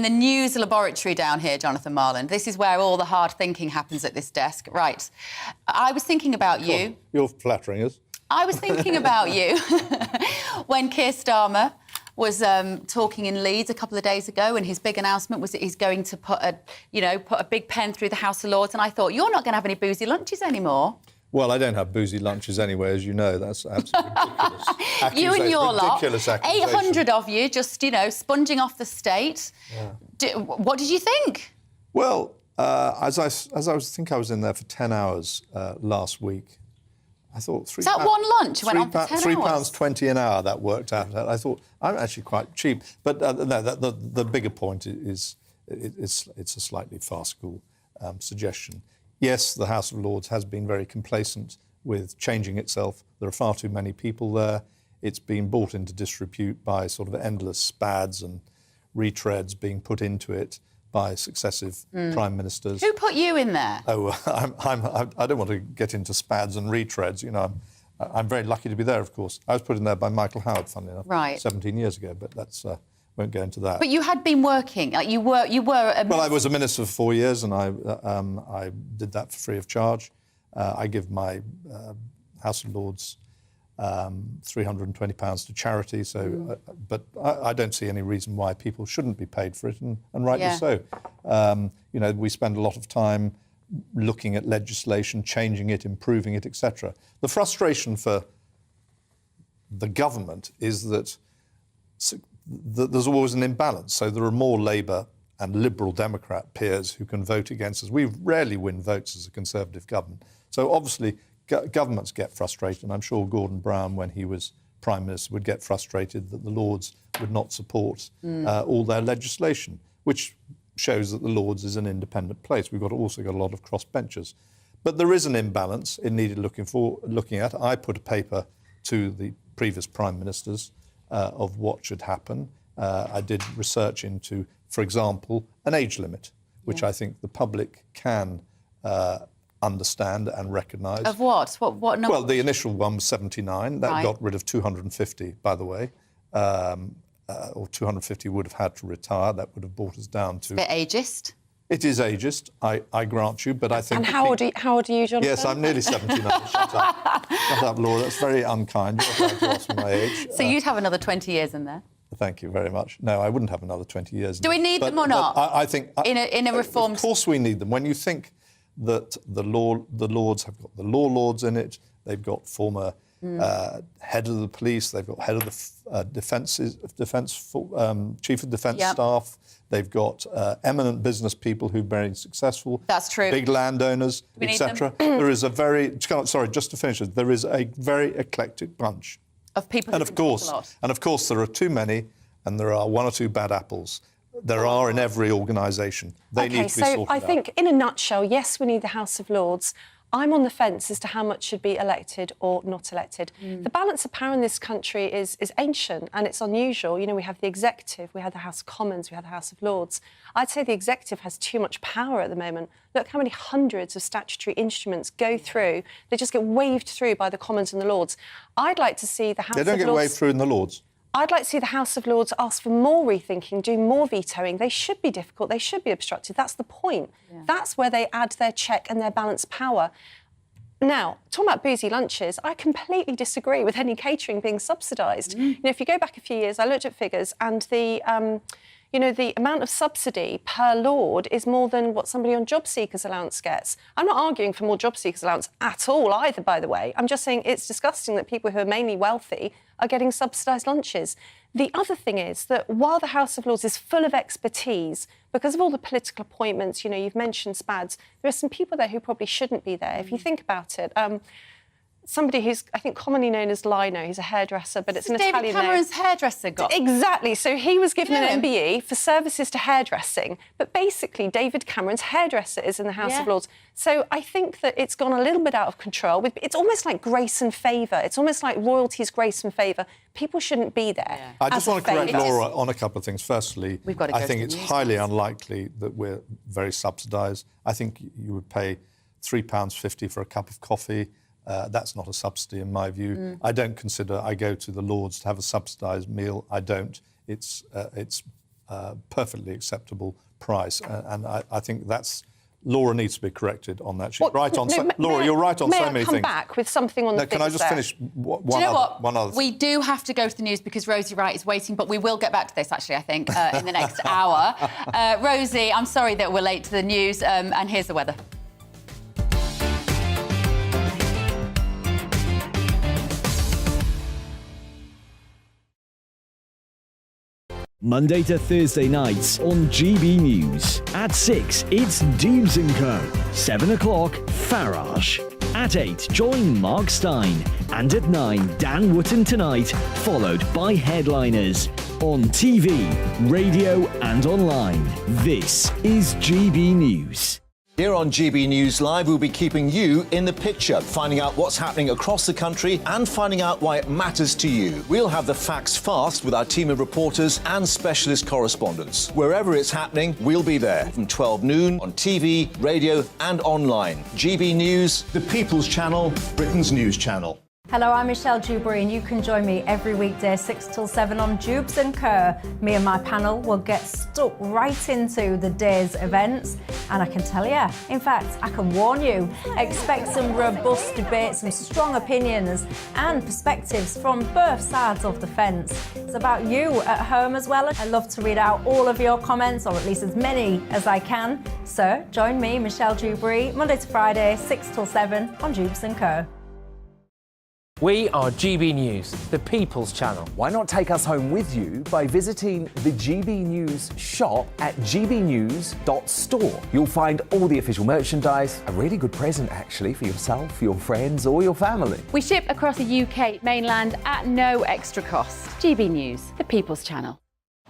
the news laboratory down here, Jonathan Marland. This is where all the hard thinking happens at this desk. Right. I was thinking about you. You're flattering us. I was thinking about you when Keir Starmer was talking in Leeds a couple of days ago, and his big announcement was that he's going to put a big pen through the House of Lords. And I thought, you're not going to have any boozy lunches anymore. Well, I don't have boozy lunches anyway, as you know. That's absolutely ridiculous. You and your lot, ridiculous accusation. 800 of you, just sponging off the state. Yeah. What did you think? Well, I think I was in there for 10 hours last week. I thought £3. Is that one lunch? Went on for 10 hours? £3.20 an hour. That worked out. I thought I'm actually quite cheap. But no, the bigger point is it's a slightly farcical suggestion. Yes, the House of Lords has been very complacent with changing itself. There are far too many people there. It's been brought into disrepute by sort of endless spads and retreads being put into it by successive prime ministers. Who put you in there? Oh, I don't want to get into spads and retreads. I'm very lucky to be there, of course. I was put in there by Michael Howard, funnily enough, right, 17 years ago, but that's won't go into that. But you had been working. You were a minister. Well, I was a minister for 4 years, and I did that for free of charge. I give my House of Lords £320 to charity, but I don't see any reason why people shouldn't be paid for it, and rightly so. We spend a lot of time looking at legislation, changing it, improving it, etc. The frustration for the government is that there's always an imbalance. So there are more Labour and Liberal Democrat peers who can vote against us. We rarely win votes as a Conservative government. So obviously governments get frustrated, and I'm sure Gordon Brown, when he was Prime Minister would get frustrated that the Lords would not support all their legislation, which shows that the Lords is an independent place. We've also got a lot of crossbenchers. But there is an imbalance it needed looking at. I put a paper to the previous Prime Ministers of what should happen. I did research into, for example, an age limit, which I think the public can understand and recognise. Of what? What number? Well, the initial one was 79. That got rid of 250, by the way. Or 250 would have had to retire. That would have brought us down to... A bit ageist. It is ageist, I grant you, but I think... And how old are you, Jonathan? Yes, I'm nearly 79. Shut up. Shut up, Laura. That's very unkind. You're not allowed to ask me my age. So you'd have another 20 years in there? Thank you very much. No, I wouldn't have another 20 years. Do we need them or not? I think... In a reformed... Of course we need them. When you think that the Lords have got the law lords in it, they've got former head of the police, they've got head of the chief of defence staff, they've got eminent business people who are very successful. That's true. Big landowners, etc. There is a very... Sorry, just to finish, there is a very eclectic bunch. Of people and of course, there are too many, and there are one or two bad apples. There are in every organisation. They need to be sorted out. I think, in a nutshell, yes, we need the House of Lords. I'm on the fence as to how much should be elected or not elected. The balance of power in this country is ancient and it's unusual. You know, we have the executive, we have the House of Commons, we have the House of Lords. I'd say the executive has too much power at the moment. Look how many hundreds of statutory instruments go through. They just get waved through by the Commons and the Lords. I'd like to see the House of Lords... They don't get waved through in the Lords. I'd like to see the House of Lords ask for more rethinking, do more vetoing. They should be difficult, they should be obstructive. That's the point. That's where they add their check and their balanced power. Now, talking about boozy lunches, I completely disagree with any catering being subsidised. You know, if you go back a few years, I looked at figures and the amount of subsidy per Lord is more than what somebody on job seekers allowance gets. I'm not arguing for more job seekers allowance at all either, by the way. I'm just saying it's disgusting that people who are mainly wealthy are getting subsidised lunches. The other thing is that while the House of Lords is full of expertise, because of all the political appointments, you know, you've mentioned SPADs, there are some people there who probably shouldn't be there. If you think about it, somebody who's, I think, commonly known as Lino, he's a hairdresser, but it's an Italian name. David Cameron's hairdresser got... Exactly. So he was given an MBE for services to hairdressing, but basically David Cameron's hairdresser is in the House of Lords. So I think that it's gone a little bit out of control. It's almost like grace and favour. It's almost like royalty's grace and favour. People shouldn't be there. I just want to correct Laura on a couple of things. Firstly, I think it's highly unlikely that we're very subsidised. I think you would pay £3.50 for a cup of coffee. That's not a subsidy in my view. I don't consider I go to the Lords to have a subsidised meal. I don't. It's perfectly acceptable price, and I think that's... Laura needs to be corrected on that. She's right on. Laura, you're right on so many things. May I come back with something on the Can I just finish one other? We do have to go to the news because Rosie Wright is waiting, but we will get back to this, actually, I think, in the next hour. Rosie, I'm sorry that we're late to the news, and here's the weather. Monday to Thursday nights on GB News. At 6, it's Jubes and Co. 7 o'clock, Farage. At 8, join Mark Stein. And at 9, Dan Wootton Tonight, followed by Headliners. On TV, radio and online. This is GB News. Here on GB News Live, we'll be keeping you in the picture, finding out what's happening across the country and finding out why it matters to you. We'll have the facts fast with our team of reporters and specialist correspondents. Wherever it's happening, we'll be there from 12 noon on TV, radio and online. GB News, the People's Channel, Britain's news channel. Hello, I'm Michelle Dewberry and you can join me every weekday 6 till 7 on Jubes and Co. Me and my panel will get stuck right into the day's events and I can tell you, in fact, I can warn you, expect some robust debates, some strong opinions and perspectives from both sides of the fence. It's about you at home as well. I love to read out all of your comments, or at least as many as I can. So join me, Michelle Dewberry, Monday to Friday, 6 till 7 on Jubes and Co. We are GB News, the People's Channel. Why not take us home with you by visiting the GB News shop at gbnews.store? You'll find all the official merchandise, a really good present actually for yourself, your friends or your family. We ship across the UK mainland at no extra cost. GB News, the People's Channel.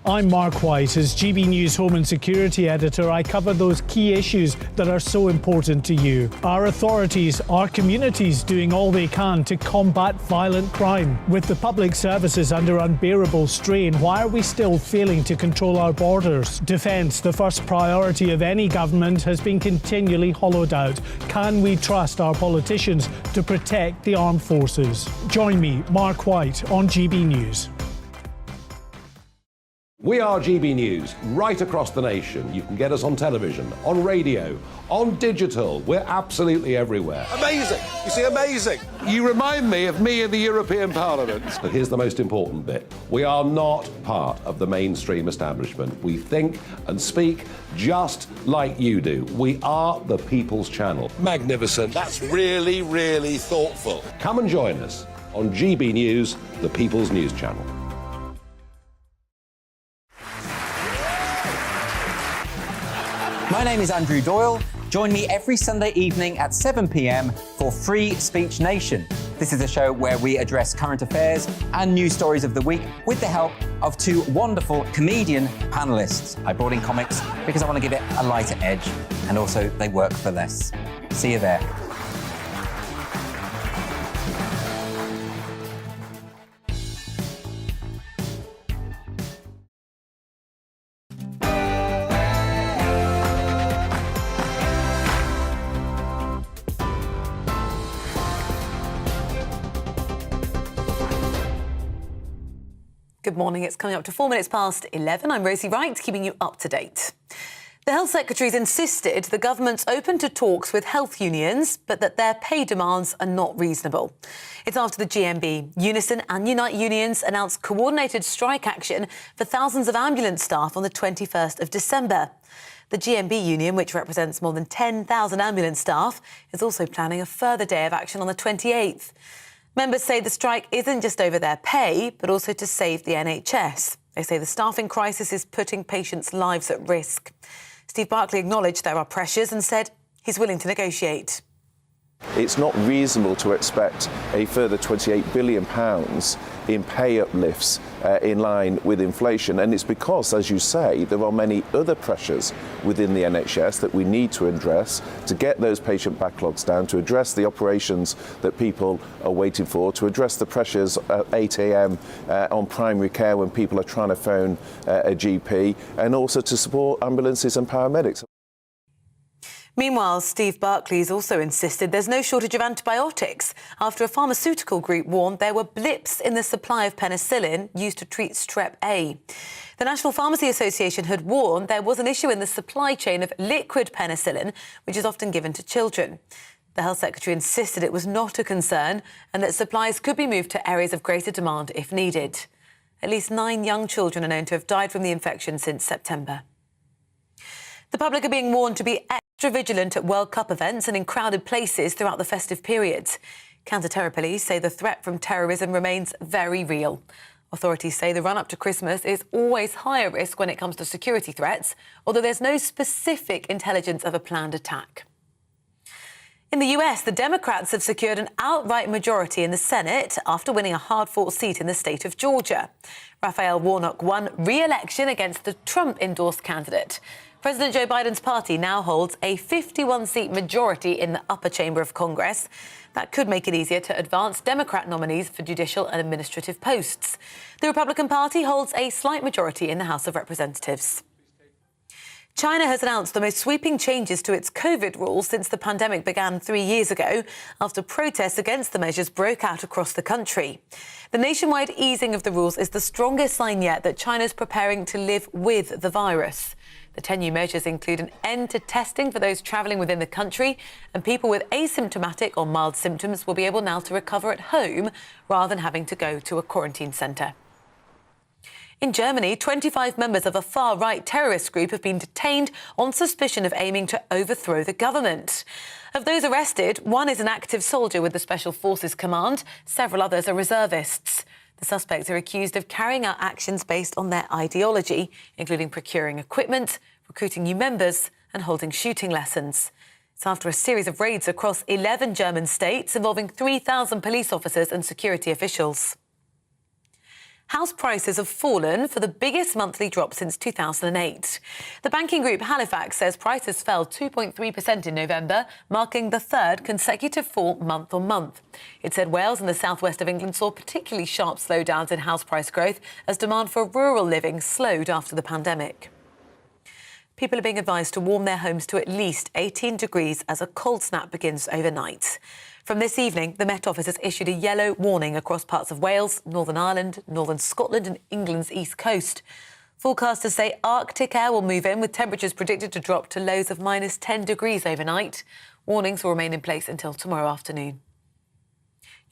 I'm Mark White. As GB News Home and Security Editor, I cover those key issues that are so important to you. Our authorities, our communities doing all they can to combat violent crime. With the public services under unbearable strain, why are we still failing to control our borders? Defence, the first priority of any government, has been continually hollowed out. Can we trust our politicians to protect the armed forces? Join me, Mark White, on GB News. We are GB News, right across the nation. You can get us on television, on radio, on digital. We're absolutely everywhere. Amazing! You see, amazing! You remind me of me in the European Parliament. But here's the most important bit. We are not part of the mainstream establishment. We think and speak just like you do. We are the People's Channel. Magnificent. That's really, really thoughtful. Come and join us on GB News, the People's News Channel. My name is Andrew Doyle. Join me every Sunday evening at 7 p.m. for Free Speech Nation. This is a show where we address current affairs and news stories of the week with the help of two wonderful comedian panellists. I brought in comics because I want to give it a lighter edge, and also they work for less. See you there. Good morning. It's coming up to 4 minutes past 11. I'm Rosie Wright, keeping you up to date. The Health Secretary's insisted the government's open to talks with health unions, but that their pay demands are not reasonable. It's after the GMB, Unison and Unite unions announced coordinated strike action for thousands of ambulance staff on the 21st of December. The GMB union, which represents more than 10,000 ambulance staff, is also planning a further day of action on the 28th. Members say the strike isn't just over their pay, but also to save the NHS. They say the staffing crisis is putting patients' lives at risk. Steve Barclay acknowledged there are pressures and said he's willing to negotiate. It's not reasonable to expect a further £28 billion in pay uplifts in line with inflation. And it's because, as you say, there are many other pressures within the NHS that we need to address to get those patient backlogs down, to address the operations that people are waiting for, to address the pressures at 8 a.m. On primary care when people are trying to phone a GP, and also to support ambulances and paramedics. Meanwhile, Steve Barclay's also insisted there's no shortage of antibiotics after a pharmaceutical group warned there were blips in the supply of penicillin used to treat strep A. The National Pharmacy Association had warned there was an issue in the supply chain of liquid penicillin, which is often given to children. The Health Secretary insisted it was not a concern and that supplies could be moved to areas of greater demand if needed. At least 9 young children are known to have died from the infection since September. The public are being warned to be extra vigilant at World Cup events and in crowded places throughout the festive periods. Counter-terror police say the threat from terrorism remains very real. Authorities say the run-up to Christmas is always higher risk when it comes to security threats, although there's no specific intelligence of a planned attack. In the US, the Democrats have secured an outright majority in the Senate after winning a hard-fought seat in the state of Georgia. Raphael Warnock won re-election against the Trump-endorsed candidate. President Joe Biden's party now holds a 51-seat majority in the upper chamber of Congress. That could make it easier to advance Democrat nominees for judicial and administrative posts. The Republican Party holds a slight majority in the House of Representatives. China has announced the most sweeping changes to its COVID rules since the pandemic began 3 years ago, after protests against the measures broke out across the country. The nationwide easing of the rules is the strongest sign yet that China's preparing to live with the virus. The 10 new measures include an end to testing for those travelling within the country, and people with asymptomatic or mild symptoms will be able now to recover at home rather than having to go to a quarantine centre. In Germany, 25 members of a far-right terrorist group have been detained on suspicion of aiming to overthrow the government. Of those arrested, one is an active soldier with the Special Forces Command. Several others are reservists. The suspects are accused of carrying out actions based on their ideology, including procuring equipment, recruiting new members and holding shooting lessons. It's after a series of raids across 11 German states involving 3,000 police officers and security officials. House prices have fallen for the biggest monthly drop since 2008. The banking group Halifax says prices fell 2.3% in November, marking the third consecutive fall month on month. It said Wales and the southwest of England saw particularly sharp slowdowns in house price growth as demand for rural living slowed after the pandemic. People are being advised to warm their homes to at least 18 degrees as a cold snap begins overnight. From this evening, the Met Office has issued a yellow warning across parts of Wales, Northern Ireland, Northern Scotland and England's east coast. Forecasters say Arctic air will move in, with temperatures predicted to drop to lows of minus 10 degrees overnight. Warnings will remain in place until tomorrow afternoon.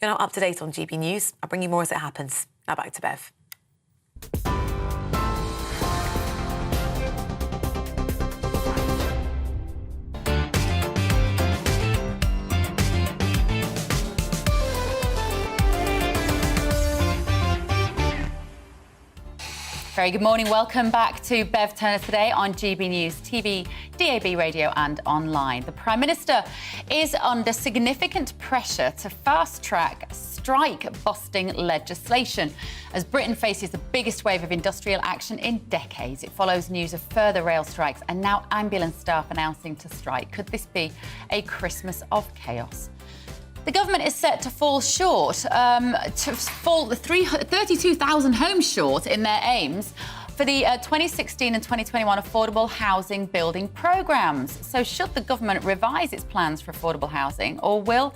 You're now up to date on GB News. I'll bring you more as it happens. Now back to Bev. Very good morning. Welcome back to Bev Turner today on GB News TV, DAB radio and online. The Prime Minister is under significant pressure to fast-track strike-busting legislation as Britain faces the biggest wave of industrial action in decades. It follows news of further rail strikes and now ambulance staff announcing to strike. Could this be a Christmas of chaos? The government is set to fall short, to fall 32,000 homes short in their aims for the 2016 and 2021 affordable housing building programmes. So should the government revise its plans for affordable housing, or will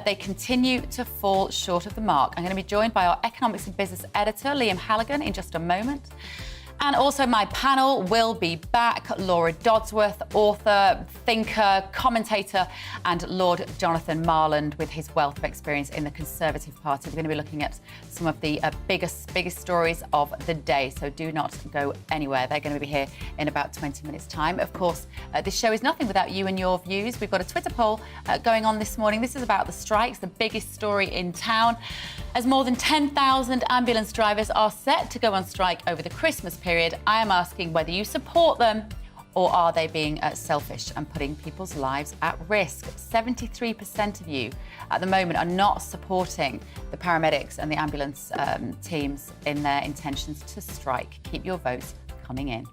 they continue to fall short of the mark? I'm going to be joined by our economics and business editor, Liam Halligan, in just a moment. And also my panel will be back. Laura Dodsworth, author, thinker, commentator, and Lord Jonathan Marland with his wealth of experience in the Conservative Party. We're going to be looking at some of the biggest stories of the day, so do not go anywhere. They're going to be here in about 20 minutes' time. Of course, this show is nothing without you and your views. We've got a Twitter poll going on this morning. This is about the strikes, the biggest story in town, as more than 10,000 ambulance drivers are set to go on strike over the Christmas period. I am asking whether you support them, or are they being selfish and putting people's lives at risk? 73% of you at the moment are not supporting the paramedics and the ambulance teams in their intentions to strike. Keep your votes coming in.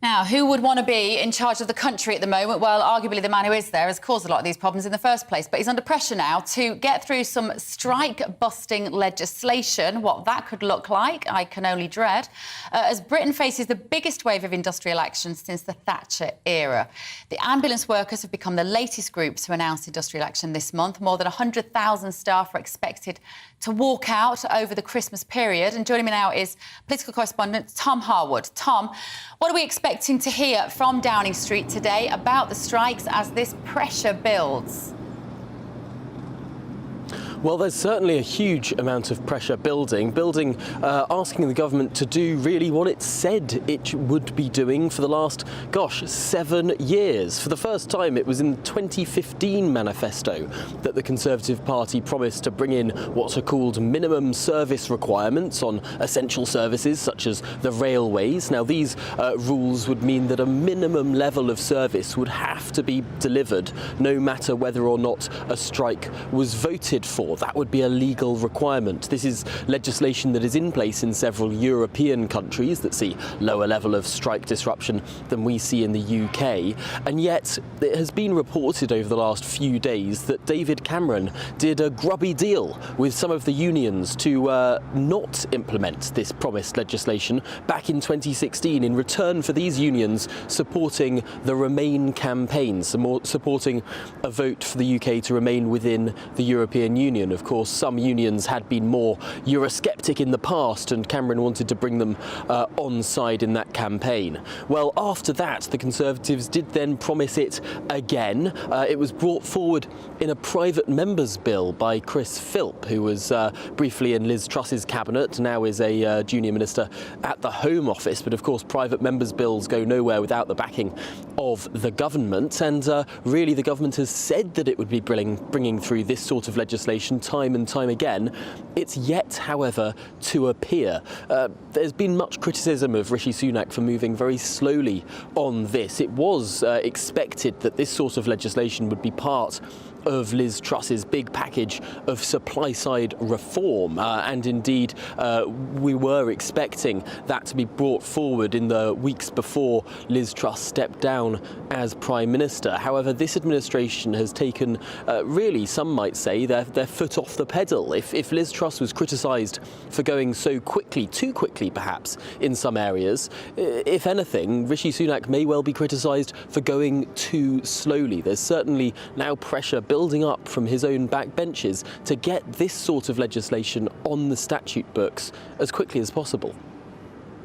Now, who would want to be in charge of the country at the moment? Well, arguably the man who is there has caused a lot of these problems in the first place, but he's under pressure now to get through some strike-busting legislation. What that could look like, I can only dread, as Britain faces the biggest wave of industrial action since the Thatcher era. The ambulance workers have become the latest group to announce industrial action this month. More than 100,000 staff are expected to walk out over the Christmas period. And joining me now is political correspondent Tom Harwood. Tom, what are we expecting to hear from Downing Street today about the strikes as this pressure builds? Well, there's certainly a huge amount of pressure building, asking the government to do really what it said it would be doing for the last, 7 years. For the first time, it was in the 2015 manifesto that the Conservative Party promised to bring in what are called minimum service requirements on essential services such as the railways. Now, these rules would mean that a minimum level of service would have to be delivered no matter whether or not a strike was voted for. That would be a legal requirement. This is legislation that is in place in several European countries that see lower level of strike disruption than we see in the UK. And yet it has been reported over the last few days that David Cameron did a grubby deal with some of the unions to not implement this promised legislation back in 2016 in return for these unions supporting the Remain campaign, supporting a vote for the UK to remain within the European Union. union. Of course, some unions had been more Eurosceptic in the past, and Cameron wanted to bring them on side in that campaign. Well, after that, the Conservatives did then promise it again. It was brought forward in a private member's bill by Chris Philp, who was briefly in Liz Truss's cabinet, now is a junior minister at the Home Office. But of course, private members' bills go nowhere without the backing of the government, and really the government has said that it would be bringing through this sort of legislation time and time again. It's yet, however, to appear. There's been much criticism of Rishi Sunak for moving very slowly on this. It was expected that this sort of legislation would be part of Liz Truss's big package of supply-side reform, and indeed we were expecting that to be brought forward in the weeks before Liz Truss stepped down as Prime Minister. However, this administration has taken, really, some might say, their foot off the pedal. If Liz Truss was criticised for going so quickly, too quickly perhaps, in some areas, if anything, Rishi Sunak may well be criticised for going too slowly. There's certainly now pressure building up from his own backbenches to get this sort of legislation on the statute books as quickly as possible.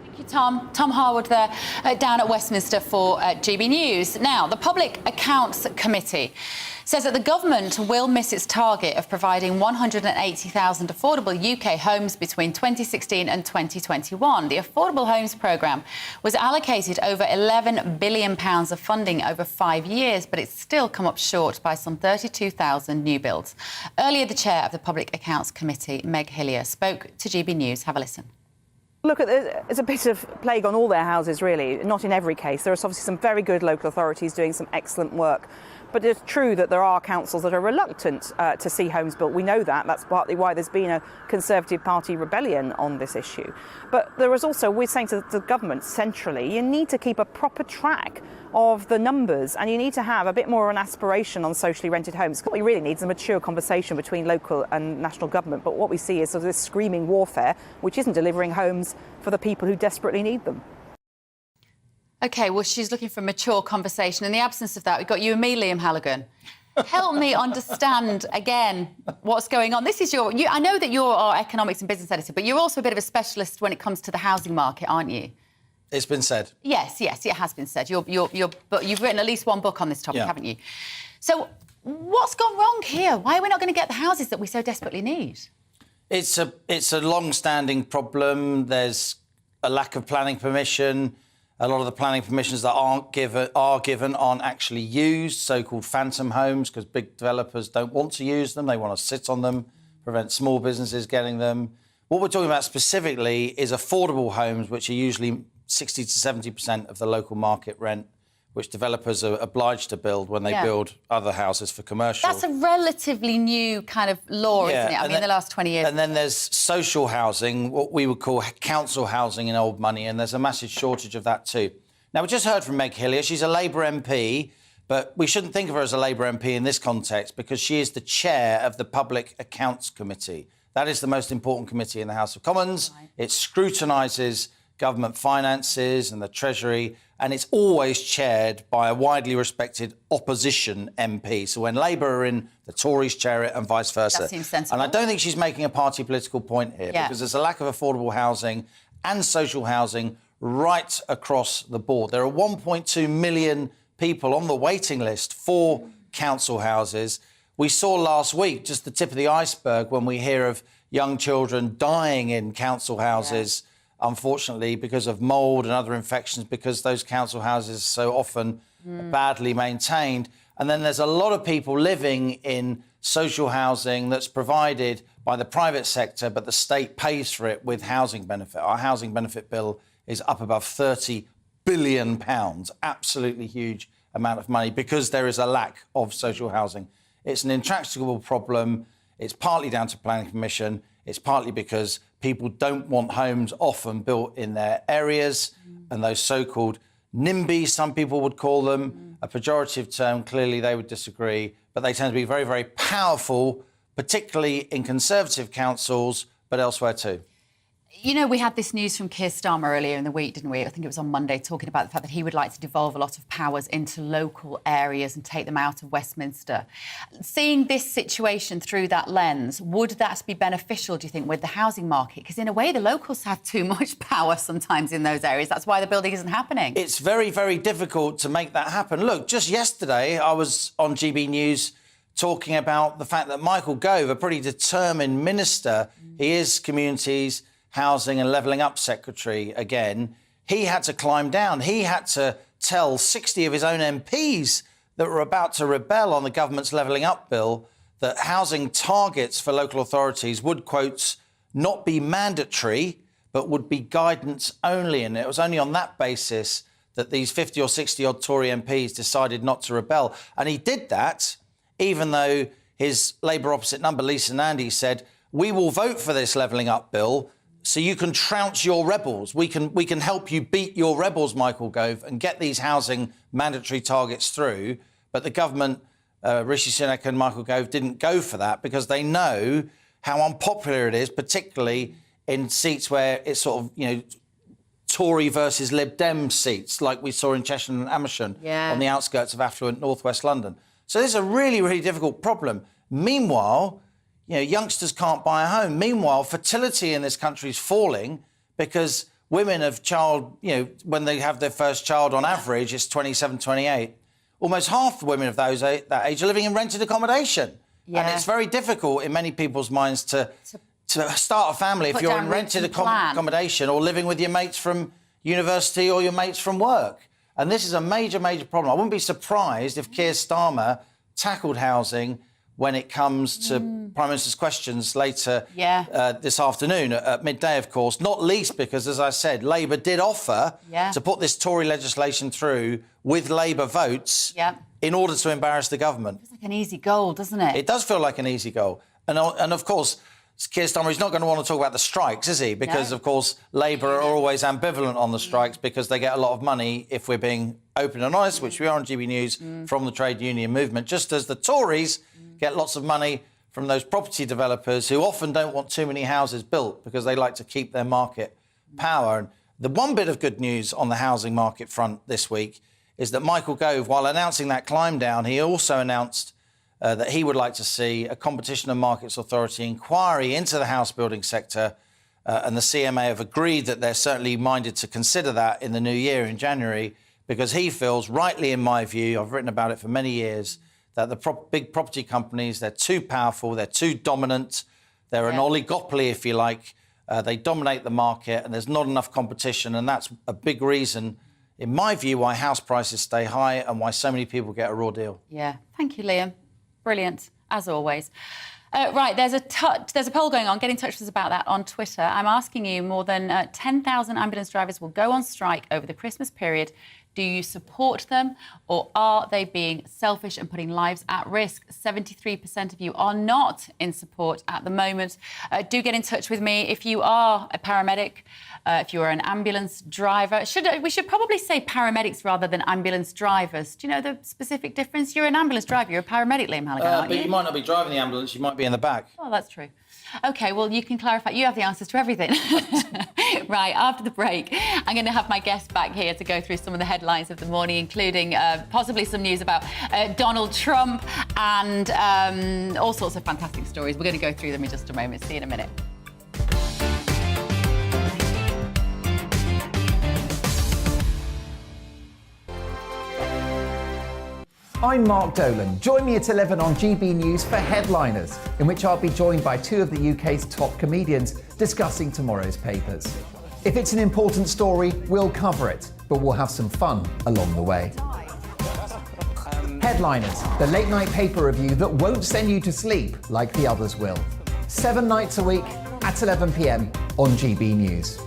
Thank you, Tom. Tom Harwood there down at Westminster for GB News. Now, the Public Accounts Committee says that the government will miss its target of providing 180,000 affordable UK homes between 2016 and 2021. The Affordable Homes Programme was allocated over £11 billion of funding over 5 years, but it's still come up short by some 32,000 new builds. Earlier, the chair of the Public Accounts Committee, Meg Hillier, spoke to GB News. Have a listen. Look, it's a bit of plague on all their houses, really. Not in every case. There are obviously some very good local authorities doing some excellent work. But it's true that there are councils that are reluctant to see homes built. We know that. That's partly why there's been a Conservative Party rebellion on this issue. But there is also, we're saying to the government centrally, you need to keep a proper track of the numbers, and you need to have a bit more of an aspiration on socially rented homes. What we really need is a mature conversation between local and national government. But what we see is sort of this screaming warfare, which isn't delivering homes for the people who desperately need them. OK, well, she's looking for a mature conversation. In the absence of that, we've got you and me, Liam Halligan. Help me understand, again, what's going on. This is I know that you're our economics and business editor, but you're also a bit of a specialist when it comes to the housing market, aren't you? It's been said. Yes, it has been said. You've written at least one book on this topic, haven't you? So what's gone wrong here? Why are we not going to get the houses that we so desperately need? It's a long-standing problem. There's a lack of planning permission. A lot of the planning permissions that are given aren't actually used, so-called phantom homes, because big developers don't want to use them. They want to sit on them, prevent small businesses getting them. What we're talking about specifically is affordable homes, which are usually 60 to 70% of the local market rent, which developers are obliged to build when they build other houses for commercial. That's a relatively new kind of law, isn't it? I mean, in the last 20 years. And then there's social housing, what we would call council housing in old money, and there's a massive shortage of that too. Now, we just heard from Meg Hillier. She's a Labour MP, but we shouldn't think of her as a Labour MP in this context because she is the chair of the Public Accounts Committee. That is the most important committee in the House of Commons. Right. It scrutinises government finances and the Treasury, and it's always chaired by a widely respected opposition MP. So when Labour are in, the Tories chair it and vice versa. That seems sensible. And I don't think she's making a party political point here because there's a lack of affordable housing and social housing right across the board. There are 1.2 million people on the waiting list for council houses. We saw last week just the tip of the iceberg when we hear of young children dying in council houses, unfortunately, because of mould and other infections, because those council houses are so often badly maintained. And then there's a lot of people living in social housing that's provided by the private sector, but the state pays for it with housing benefit. Our housing benefit bill is up above £30 billion, absolutely huge amount of money, because there is a lack of social housing. It's an intractable problem. It's partly down to planning permission. It's partly because people don't want homes often built in their areas, and those so-called NIMBYs, some people would call them, a pejorative term. Clearly, they would disagree, but they tend to be very, very powerful, particularly in Conservative councils, but elsewhere too. You know, we had this news from Keir Starmer earlier in the week, didn't we? I think it was on Monday, talking about the fact that he would like to devolve a lot of powers into local areas and take them out of Westminster. Seeing this situation through that lens, would that be beneficial, do you think, with the housing market? Because in a way, the locals have too much power sometimes in those areas. That's why the building isn't happening. It's very, very difficult to make that happen. Look, just yesterday, I was on GB News talking about the fact that Michael Gove, a pretty determined minister, he is communities, housing and levelling up secretary again, he had to climb down. He had to tell 60 of his own MPs that were about to rebel on the government's levelling up bill that housing targets for local authorities would, quotes, not be mandatory, but would be guidance only. And it was only on that basis that these 50 or 60 odd Tory MPs decided not to rebel. And he did that, even though his Labour opposite number, Lisa Nandy, said, we will vote for this levelling up bill so you can trounce your rebels. We can help you beat your rebels, Michael Gove, and get these housing mandatory targets through. But the government, Rishi Sunak and Michael Gove, didn't go for that because they know how unpopular it is, particularly in seats where it's sort of, you know, Tory versus Lib Dem seats, like we saw in Cheshire and Amersham on the outskirts of affluent northwest London. So this is a really, really difficult problem. Meanwhile, you know, youngsters can't buy a home. Meanwhile, fertility in this country is falling because women of when they have their first child on average, it's 27, 28. Almost half the women of that age are living in rented accommodation. Yeah. And it's very difficult in many people's minds to start a family if you're in rented accommodation or living with your mates from university or your mates from work. And this is a major, major problem. I wouldn't be surprised if Keir Starmer tackled housing when it comes to Prime Minister's questions later this afternoon at midday, of course, not least because, as I said, Labour did offer to put this Tory legislation through with Labour votes in order to embarrass the government. It's like an easy goal, doesn't it? It does feel like an easy goal. And of course, Keir Starmer is not going to want to talk about the strikes, is he? Because, of course, Labour are always ambivalent on the strikes because they get a lot of money, if we're being open and honest, which we are on GB News, from the trade union movement, just as the Tories get lots of money from those property developers who often don't want too many houses built because they like to keep their market power. And the one bit of good news on the housing market front this week is that Michael Gove, while announcing that climb down, he also announced that he would like to see a Competition and Markets Authority inquiry into the house building sector, and the CMA have agreed that they're certainly minded to consider that in the new year, in January, because he feels, rightly in my view, I've written about it for many years, that the big property companies, they're too powerful, they're too dominant, they're an oligopoly, if you like. They dominate the market and there's not enough competition, and that's a big reason, in my view, why house prices stay high and why so many people get a raw deal. Yeah. Thank you, Liam. Brilliant, as always. Right, there's a poll going on. Get in touch with us about that on Twitter. I'm asking you, more than 10,000 ambulance drivers will go on strike over the Christmas period. Do you support them, or are they being selfish and putting lives at risk? 73% of you are not in support at the moment. Do get in touch with me if you are a paramedic, if you are an ambulance driver. We should probably say paramedics rather than ambulance drivers. Do you know the specific difference? You're an ambulance driver, you're a paramedic, Liam Halligan, aren't but you? you might not be driving the ambulance, you might be in the back. Oh, that's true. OK, well, you can clarify. You have the answers to everything. Right, after the break, I'm going to have my guest back here to go through some of the headlines of the morning, including possibly some news about Donald Trump and all sorts of fantastic stories. We're going to go through them in just a moment. See you in a minute. I'm Mark Dolan. Join me at 11 on GB News for Headliners, in which I'll be joined by two of the UK's top comedians discussing tomorrow's papers. If it's an important story, we'll cover it, but we'll have some fun along the way. Headliners, the late-night paper review that won't send you to sleep like the others will. 7 nights a week at 11 p.m. on GB News.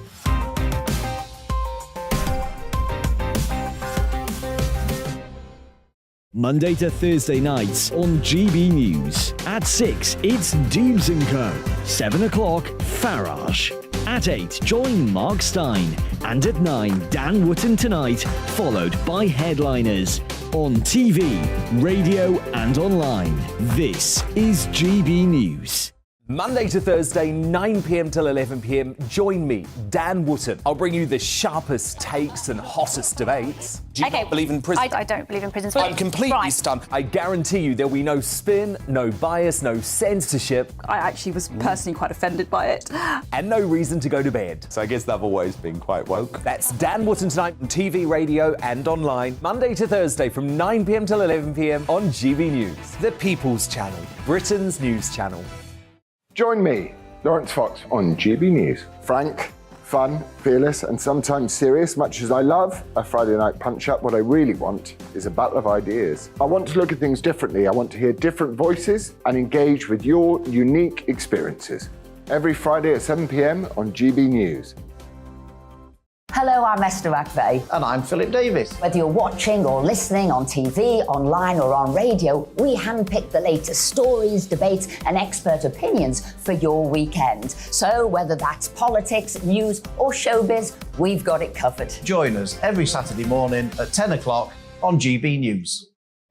Monday to Thursday nights on GB News. At 6, it's Jubes and Co. 7 o'clock, Farage. At 8, join Mark Stein. And at 9, Dan Wootton Tonight, followed by Headliners. On TV, radio and online. This is GB News. Monday to Thursday, 9 p.m. till 11 p.m. Join me, Dan Wootton. I'll bring you the sharpest takes and hottest debates. Do you not believe in prisons? I don't believe in prisons. I'm completely stunned. I guarantee you there'll be no spin, no bias, no censorship. I actually was personally quite offended by it. And no reason to go to bed. So I guess they've always been quite woke. That's Dan Wootton tonight on TV, radio and online. Monday to Thursday from 9 p.m. till 11 p.m. on GB News. The People's Channel, Britain's news channel. Join me, Lawrence Fox, on GB News. Frank, fun, fearless and sometimes serious, much as I love a Friday night punch-up, what I really want is a battle of ideas. I want to look at things differently. I want to hear different voices and engage with your unique experiences. Every Friday at 7 p.m. on GB News. Hello, I'm Esther McVeigh. And I'm Philip Davis. Whether you're watching or listening on TV, online or on radio, we handpick the latest stories, debates and expert opinions for your weekend. So whether that's politics, news or showbiz, we've got it covered. Join us every Saturday morning at 10 o'clock on GB News.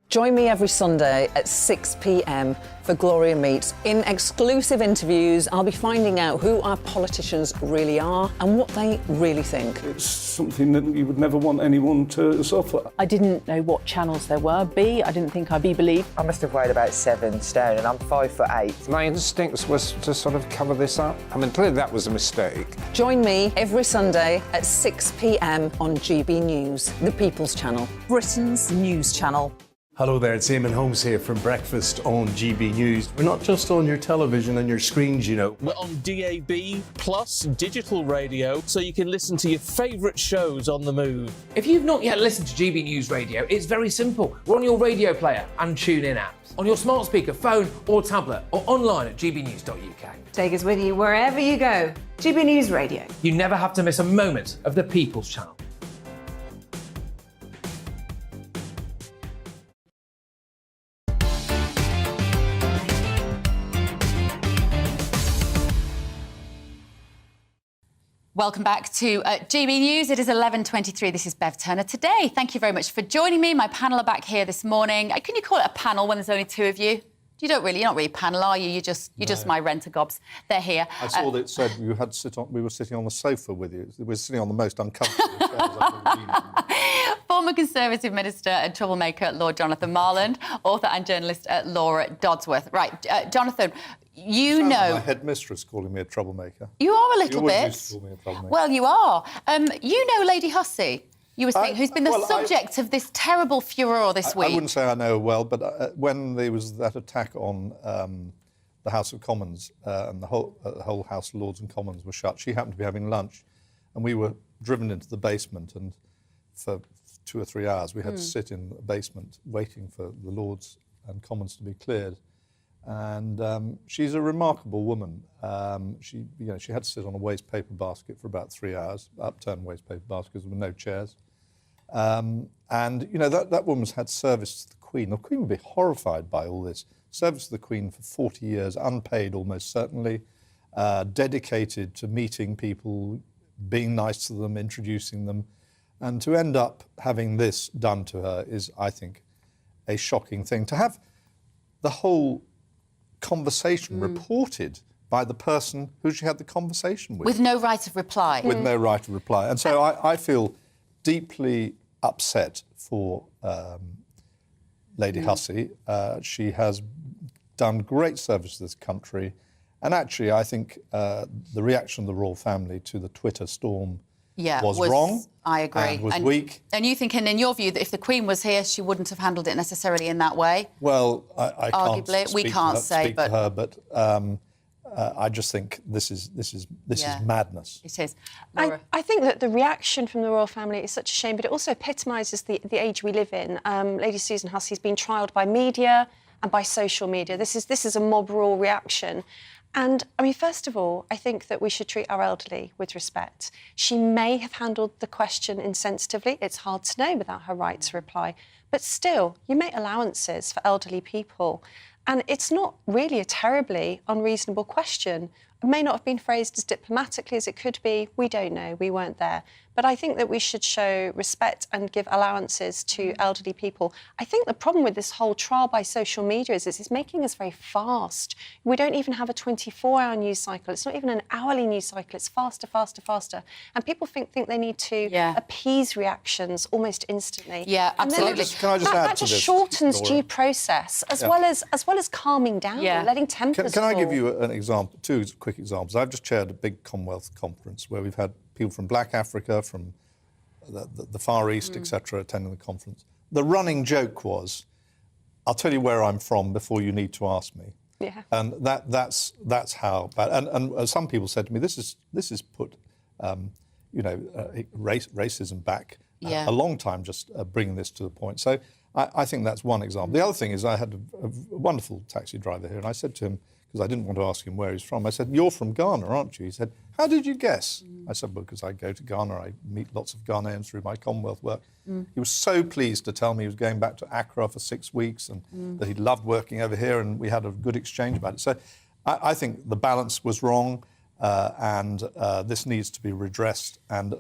Join me every Sunday at 6 p.m. for Gloria Meets. In exclusive interviews, I'll be finding out who our politicians really are and what they really think. It's something that you would never want anyone to suffer. I didn't know what channels there were. I didn't think I'd be believed. I must have weighed about 7 stone and I'm 5'8". My instincts was to sort of cover this up. I mean, clearly that was a mistake. Join me every Sunday at 6 p.m. on GB News, the People's Channel, Britain's news channel. Hello there, it's Eamon Holmes here from Breakfast on GB News. We're not just on your television and your screens, you know. We're on DAB plus digital radio, so you can listen to your favourite shows on the move. If you've not yet listened to GB News Radio, it's very simple. We're on your radio player and TuneIn apps, on your smart speaker, phone or tablet, or online at gbnews.uk. Take us with you wherever you go. GB News Radio. You never have to miss a moment of the People's Channel. Welcome back to GB News. It is 11:23. This is Bev Turner today. Thank you very much for joining me. My panel are back here this morning. Can you call it a panel when there's only two of you? You're not really a panel, are you? You're just my rent-a-gobs. They're here. I saw that it said we were sitting on the sofa with you. We were sitting on the most uncomfortable chairs I've ever been in. Former Conservative Minister and troublemaker Lord Jonathan Marland, author and journalist Laura Dodsworth. Right, Jonathan, you know... my headmistress calling me a troublemaker. You are a little bit. Used to call me a troublemaker. Well, you are. You know Lady Hussey, you were saying, who's been the subject of this terrible furore this week. I wouldn't say I know her well, but when there was that attack on the House of Commons and the whole House of Lords and Commons were shut, she happened to be having lunch and we were driven into the basement, and for 2 or 3 hours we had to sit in the basement waiting for the Lords and Commons to be cleared. And she's a remarkable woman. She had to sit on a waste paper basket for about 3 hours, upturned waste paper basket because there were no chairs. And that woman's had service to the Queen. The Queen would be horrified by all this. Service to the Queen for 40 years, unpaid almost certainly, dedicated to meeting people, being nice to them, introducing them. And to end up having this done to her is, I think, a shocking thing. To have the whole conversation reported by the person who she had the conversation with. With no right of reply. With no right of reply. And so I feel deeply upset for Lady Hussey. She has done great service to this country. And actually, I think the reaction of the royal family to the Twitter storm was wrong. I agree. And was weak. And you think, and in your view, that if the Queen was here, she wouldn't have handled it necessarily in that way? Well, I arguably, can't we can't speak to her, but I just think this is madness. It is. I think that the reaction from the royal family is such a shame, but it also epitomises the age we live in. Lady Susan Hussey's been trialled by media and by social media. This is a mob rule reaction. And, I mean, first of all, I think that we should treat our elderly with respect. She may have handled the question insensitively. It's hard to know without her right to reply. But still, you make allowances for elderly people. And it's not really a terribly unreasonable question. It may not have been phrased as diplomatically as it could be. We don't know. We weren't there. But I think that we should show respect and give allowances to elderly people. I think the problem with this whole trial by social media is it's making us very fast. We don't even have a 24-hour news cycle. It's not even an hourly news cycle. It's faster, faster, faster. And people think they need to appease reactions almost instantly. Yeah, absolutely. Can I just add that to just this, shortens Laura? due process as well as calming down, letting tempers Can I fall. give you an example, two quick examples? I've just chaired a big Commonwealth conference where we've had people from Black Africa, from the Far East, etc., attending the conference. The running joke was, I'll tell you where I'm from before you need to ask me. Yeah. And that's how bad. And some people said to me, this is put, racism back a long time, just bringing this to the point. So I think that's one example. The other thing is I had a wonderful taxi driver here, and I said to him, because I didn't want to ask him where he's from, I said, "You're from Ghana, aren't you?" He said, "How did you guess?" I said, "Well, because I go to Ghana, I meet lots of Ghanaians through my Commonwealth work." He was so pleased to tell me he was going back to Accra for 6 weeks and that he loved working over here, and we had a good exchange about it. So I think the balance was wrong, and this needs to be redressed. And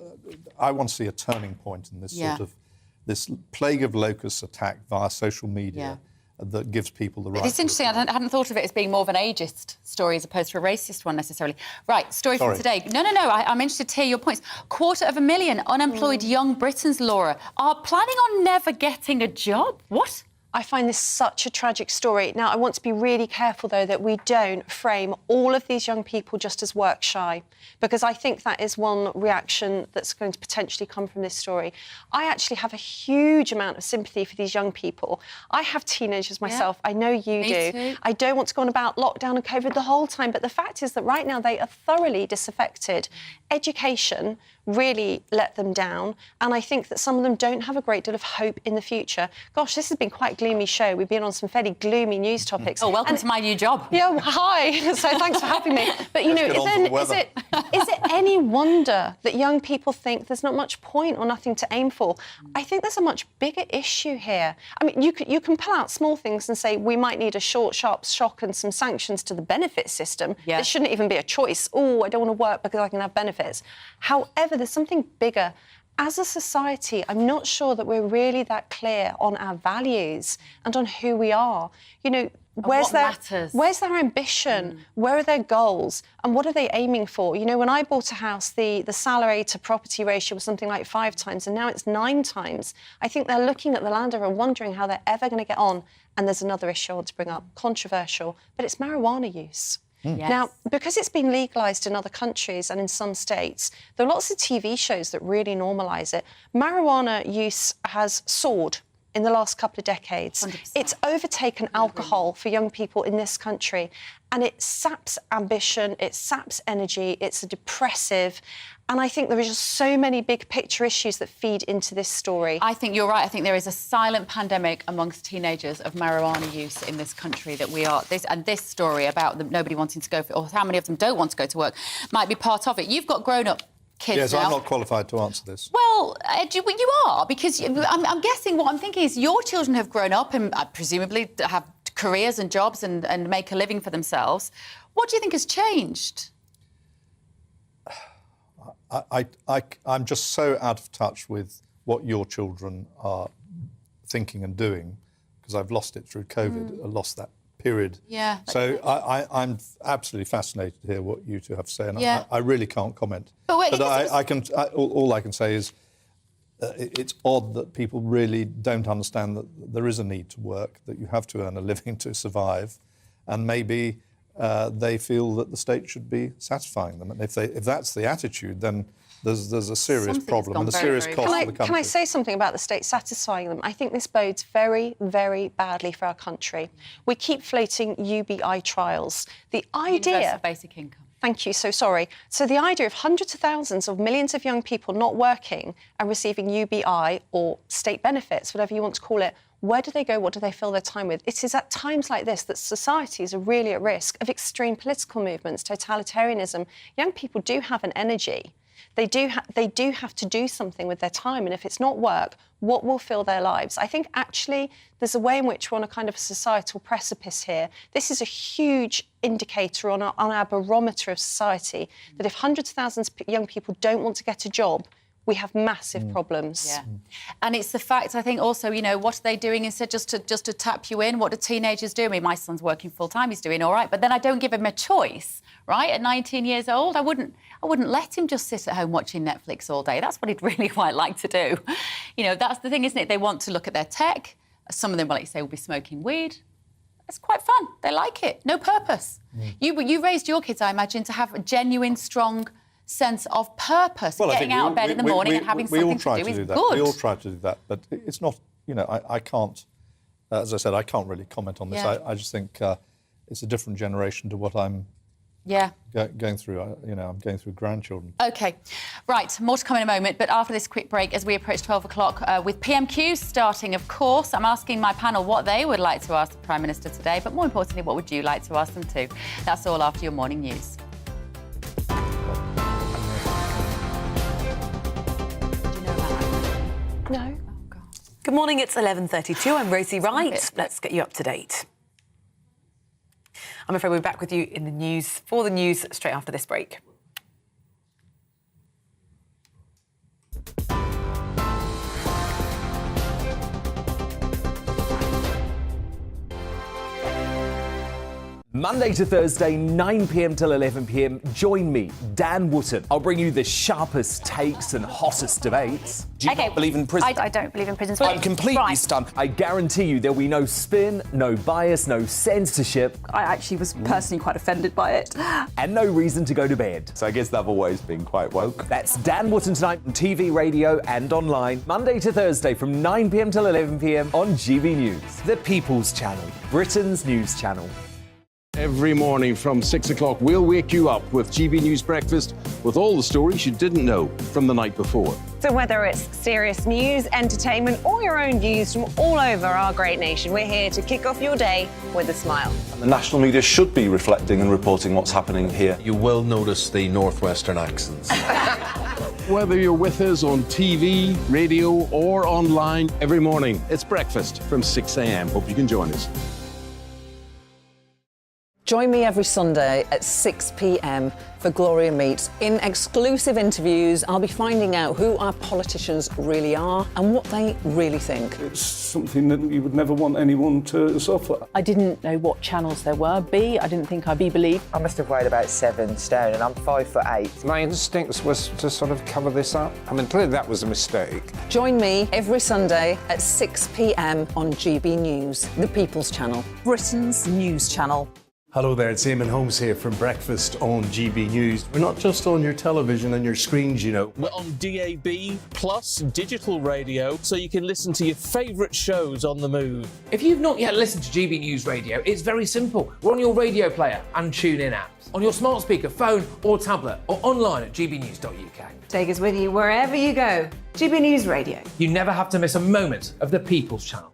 I want to see a turning point in this sort of this plague of locusts attack via social media. That gives people the right... It's interesting, I hadn't thought of it as being more of an ageist story as opposed to a racist one necessarily. Right, story from today. No, I'm interested to hear your points. 250,000 unemployed young Britons, Laura, are planning on never getting a job. What? I find this such a tragic story. Now, I want to be really careful, though, that we don't frame all of these young people just as work shy, because I think that is one reaction that's going to potentially come from this story. I actually have a huge amount of sympathy for these young people. I have teenagers myself. I know you do. Too. I don't want to go on about lockdown and COVID the whole time, but the fact is that right now they are thoroughly disaffected. Education really let them down, and I think that some of them don't have a great deal of hope in the future. Gosh, this has been quite a gloomy show. We've been on some fairly gloomy news topics. Oh, welcome to my new job. Yeah, hi. So thanks for having me. But, you know, is it any wonder that young people think there's not much point or nothing to aim for? I think there's a much bigger issue here. I mean, you can pull out small things and say we might need a short, sharp shock and some sanctions to the benefit system. Yeah. It shouldn't even be a choice. Oh, I don't want to work because I can have benefits. However, there's something bigger. As a society, I'm not sure that we're really that clear on our values and on who we are. You know, where's their ambition? Where are their goals? And what are they aiming for? You know, when I bought a house, the salary to property ratio was something like 5 times, and now it's 9 times. I think they're looking at the landowner and wondering how they're ever going to get on. And there's another issue I want to bring up, controversial, but it's marijuana use. Yes. Now, because it's been legalised in other countries and in some states, there are lots of TV shows that really normalise it. Marijuana use has soared in the last couple of decades. 100%. It's overtaken alcohol for young people in this country, and it saps ambition, it saps energy, it's a depressive, and I think there are just so many big picture issues that feed into this story. I think you're right. I think there is a silent pandemic amongst teenagers of marijuana use in this country that we are... This story about them, nobody wanting to go... or how many of them don't want to go to work might be part of it. You've got grown-up kids Yes, now. I'm not qualified to answer this. Well, you are, because I'm guessing what I'm thinking is your children have grown up and presumably have careers and jobs and make a living for themselves. What do you think has changed? I'm just so out of touch with what your children are thinking and doing, because I've lost it through COVID. I lost that period. Yeah. So I'm absolutely fascinated to hear what you two have to say, and I really can't comment. But wait, all I can say is it's odd that people really don't understand that there is a need to work, that you have to earn a living to survive, and maybe they feel that the state should be satisfying them. And if that's the attitude, then there's a serious problem and a serious cost for the country. Can I say something about the state satisfying them? I think this bodes very, very badly for our country. We keep floating UBI trials. The idea... Universal basic income. Thank you, so sorry. So the idea of hundreds of thousands of millions of young people not working and receiving UBI or state benefits, whatever you want to call it, where do they go? What do they fill their time with? It is at times like this that societies are really at risk of extreme political movements, totalitarianism. Young people do have an energy. They do have to do something with their time, and if it's not work, what will fill their lives? I think actually there's a way in which we're on a kind of a societal precipice here. This is a huge indicator on our barometer of society, that if hundreds of thousands of young people don't want to get a job, we have massive problems. Yeah. And it's the fact, I think, also, you know, what are they doing instead just to tap you in? What do teenagers do? I mean, my son's working full-time, he's doing all right, but then I don't give him a choice, right? At 19 years old, I wouldn't let him just sit at home watching Netflix all day. That's what he'd really quite like to do. You know, that's the thing, isn't it? They want to look at their tech. Some of them, like you say, will be smoking weed. It's quite fun. They like it. No purpose. You raised your kids, I imagine, to have a genuine, strong sense of purpose. Well, Getting out of bed in the morning and having something to do is good. We all try to do that, but it's not, you know, I can't, as I said, I can't really comment on this. Yeah. I just think it's a different generation to what I'm going through. I'm going through grandchildren. OK. Right, more to come in a moment, but after this quick break, as we approach 12 o'clock, with PMQ starting, of course, I'm asking my panel what they would like to ask the Prime Minister today, but more importantly, what would you like to ask them too? That's all after your morning news. No. Oh, God. Good morning, it's 11:32. I'm Rosie Wright. Let's get you up to date. I'm afraid we're back with you in the news for the news straight after this break. Monday to Thursday, 9 p.m. till 11 p.m. Join me, Dan Wootton. I'll bring you the sharpest takes and hottest debates. Do you not believe in prison? I don't believe in prison. I'm completely stunned. I guarantee you there'll be no spin, no bias, no censorship. I actually was personally quite offended by it. And no reason to go to bed. So I guess they've always been quite woke. That's Dan Wootton tonight on TV, radio and online. Monday to Thursday from 9 p.m. till 11 p.m. on GB News. The People's Channel, Britain's news channel. Every morning from 6 o'clock, we'll wake you up with GB News Breakfast with all the stories you didn't know from the night before. So whether it's serious news, entertainment or your own views from all over our great nation, we're here to kick off your day with a smile. The national media should be reflecting and reporting what's happening here. You will notice the northwestern accents. Whether you're with us on TV, radio or online, every morning it's breakfast from 6 a.m. Hope you can join us. Join me every Sunday at 6 p.m. for Gloria Meets. In exclusive interviews, I'll be finding out who our politicians really are and what they really think. It's something that you would never want anyone to suffer. I didn't know what channels there were. B, I didn't think I'd be believed. I must have weighed about 7 stone and I'm 5'8". My instincts was to sort of cover this up. I mean, clearly that was a mistake. Join me every Sunday at 6 p.m. on GB News, the People's Channel, Britain's news channel. Hello there, it's Eamon Holmes here from Breakfast on GB News. We're not just on your television and your screens, you know. We're on DAB plus digital radio, so you can listen to your favourite shows on the move. If you've not yet listened to GB News Radio, it's very simple. We're on your radio player and TuneIn apps, on your smart speaker, phone or tablet, or online at gbnews.uk. Take us with you wherever you go. GB News Radio. You never have to miss a moment of the People's Channel.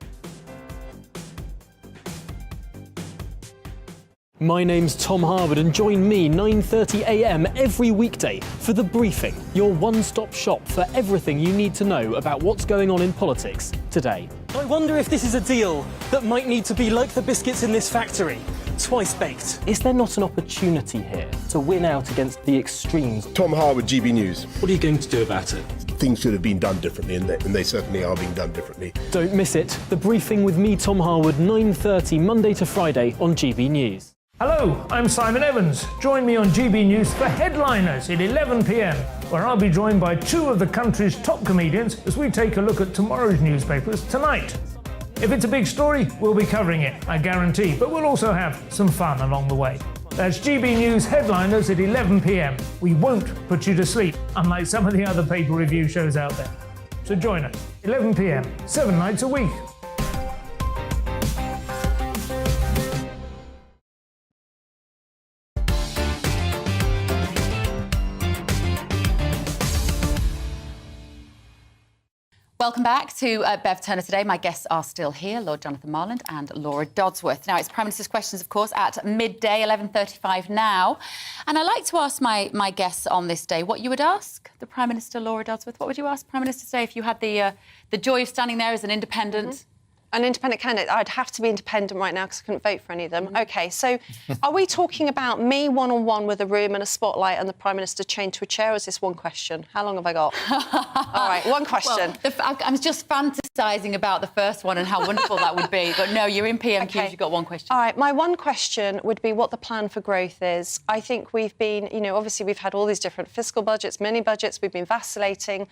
My name's Tom Harwood and join me 9:30 a.m. every weekday for The Briefing, your one-stop shop for everything you need to know about what's going on in politics today. I wonder if this is a deal that might need to be like the biscuits in this factory, twice baked. Is there not an opportunity here to win out against the extremes? Tom Harwood, GB News. What are you going to do about it? Things should have been done differently, and they certainly are being done differently. Don't miss it. The Briefing with me, Tom Harwood, 9:30 Monday to Friday on GB News. Hello, I'm Simon Evans. Join me on GB News for Headliners at 11 p.m, where I'll be joined by two of the country's top comedians as we take a look at tomorrow's newspapers tonight. If it's a big story, we'll be covering it, I guarantee, but we'll also have some fun along the way. That's GB News Headliners at 11 p.m. We won't put you to sleep, unlike some of the other paper review shows out there. So join us, 11 p.m, 7 nights a week. Welcome back to Bev Turner today. My guests are still here, Lord Jonathan Marland and Laura Dodsworth. Now, it's Prime Minister's Questions, of course, at midday, 11:35 now. And I like to ask my guests on this day what you would ask the Prime Minister, Laura Dodsworth. What would you ask Prime Minister today if you had the joy of standing there as an independent An independent candidate? I'd have to be independent right now because I couldn't vote for any of them. OK, so are we talking about me one-on-one with a room and a spotlight and the Prime Minister chained to a chair, or is this one question? How long have I got? All right, one question. Well, I'm just fantasising about the first one and how wonderful that would be. But no, you're in PMQs, you've got one question. All right, my one question would be what the plan for growth is. I think we've been, obviously we've had all these different fiscal budgets, mini budgets, we've been vacillating.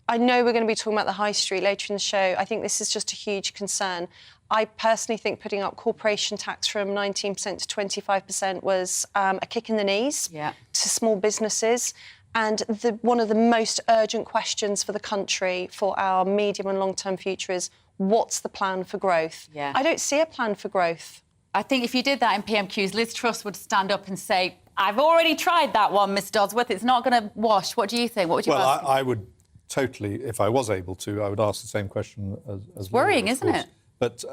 I know we're going to be talking about the high street later in the show. I think this is just a huge concern. I personally think putting up corporation tax from 19% to 25% was a kick in the knees to small businesses. And one of the most urgent questions for the country, for our medium and long-term future is, what's the plan for growth? I don't see a plan for growth. I think if you did that in PMQs, Liz Truss would stand up and say, I've already tried that one, Miss Dodsworth. It's not going to wash. What do you think? What would you ask? I would totally, if I was able to, I would ask the same question as it's worrying, isn't it? But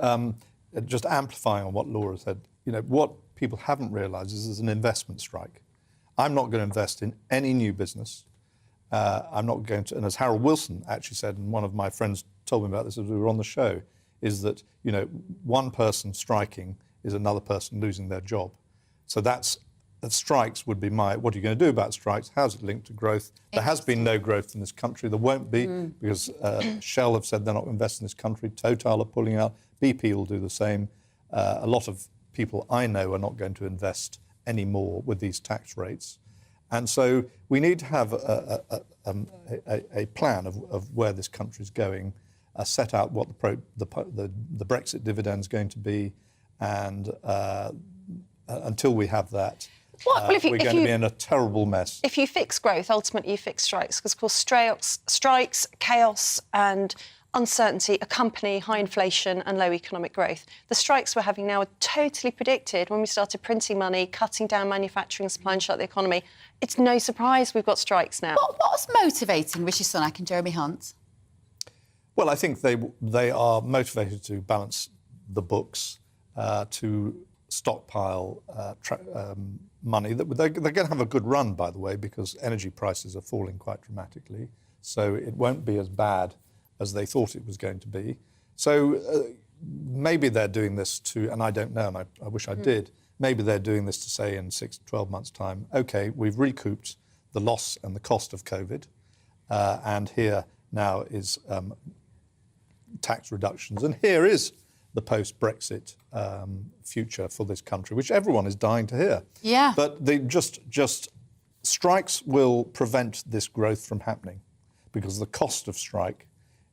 just amplifying on what Laura said, what people haven't realised is there's an investment strike. I'm not going to invest in any new business. I'm not going to, and as Harold Wilson actually said, and one of my friends told me about this as we were on the show, is that, one person striking is another person losing their job. So that strikes would be what are you going to do about strikes? How's it linked to growth? There has been no growth in this country. There won't be because Shell have said they're not going to invest in this country. Total are pulling out. BP will do the same. A lot of people I know are not going to invest anymore with these tax rates. And so we need to have a plan of where this country is going, set out what the Brexit dividend is going to be, and until we have that, we're going to be in a terrible mess. If you fix growth, ultimately you fix strikes, because, of course, strikes, chaos and uncertainty accompany high inflation and low economic growth. The strikes we're having now are totally predicted when we started printing money, cutting down manufacturing supply and shut the economy. It's no surprise we've got strikes now. What's motivating Rishi Sunak and Jeremy Hunt? Well, I think they are motivated to balance the books, to stockpile money. They're going to have a good run, by the way, because energy prices are falling quite dramatically. So it won't be as bad as they thought it was going to be. So maybe they're doing this to, and I don't know, and I wish I did, maybe they're doing this to say in 6 to 12 months' time, OK, we've recouped the loss and the cost of COVID, and here now is tax reductions, and here is the post-Brexit future for this country, which everyone is dying to hear. Yeah. But they just strikes will prevent this growth from happening because the cost of strike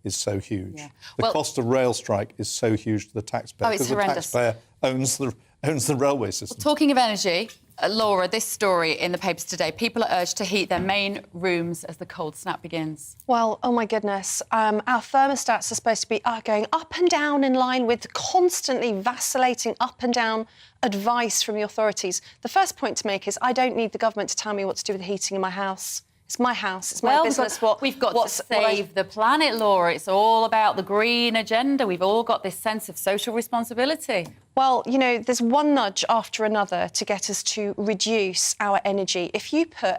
is so huge. Yeah. The cost of rail strike is so huge to the taxpayer because the taxpayer owns the railway system. Well, talking of energy, Laura, this story in the papers today, people are urged to heat their main rooms as the cold snap begins. Well, oh my goodness, our thermostats are supposed to be going up and down in line with constantly vacillating up and down advice from the authorities. The first point to make is I don't need the government to tell me what to do with the heating in my house. It's my house, it's my business. We've got to save the planet, Laura. It's all about the green agenda. We've all got this sense of social responsibility. Well, there's one nudge after another to get us to reduce our energy. If you put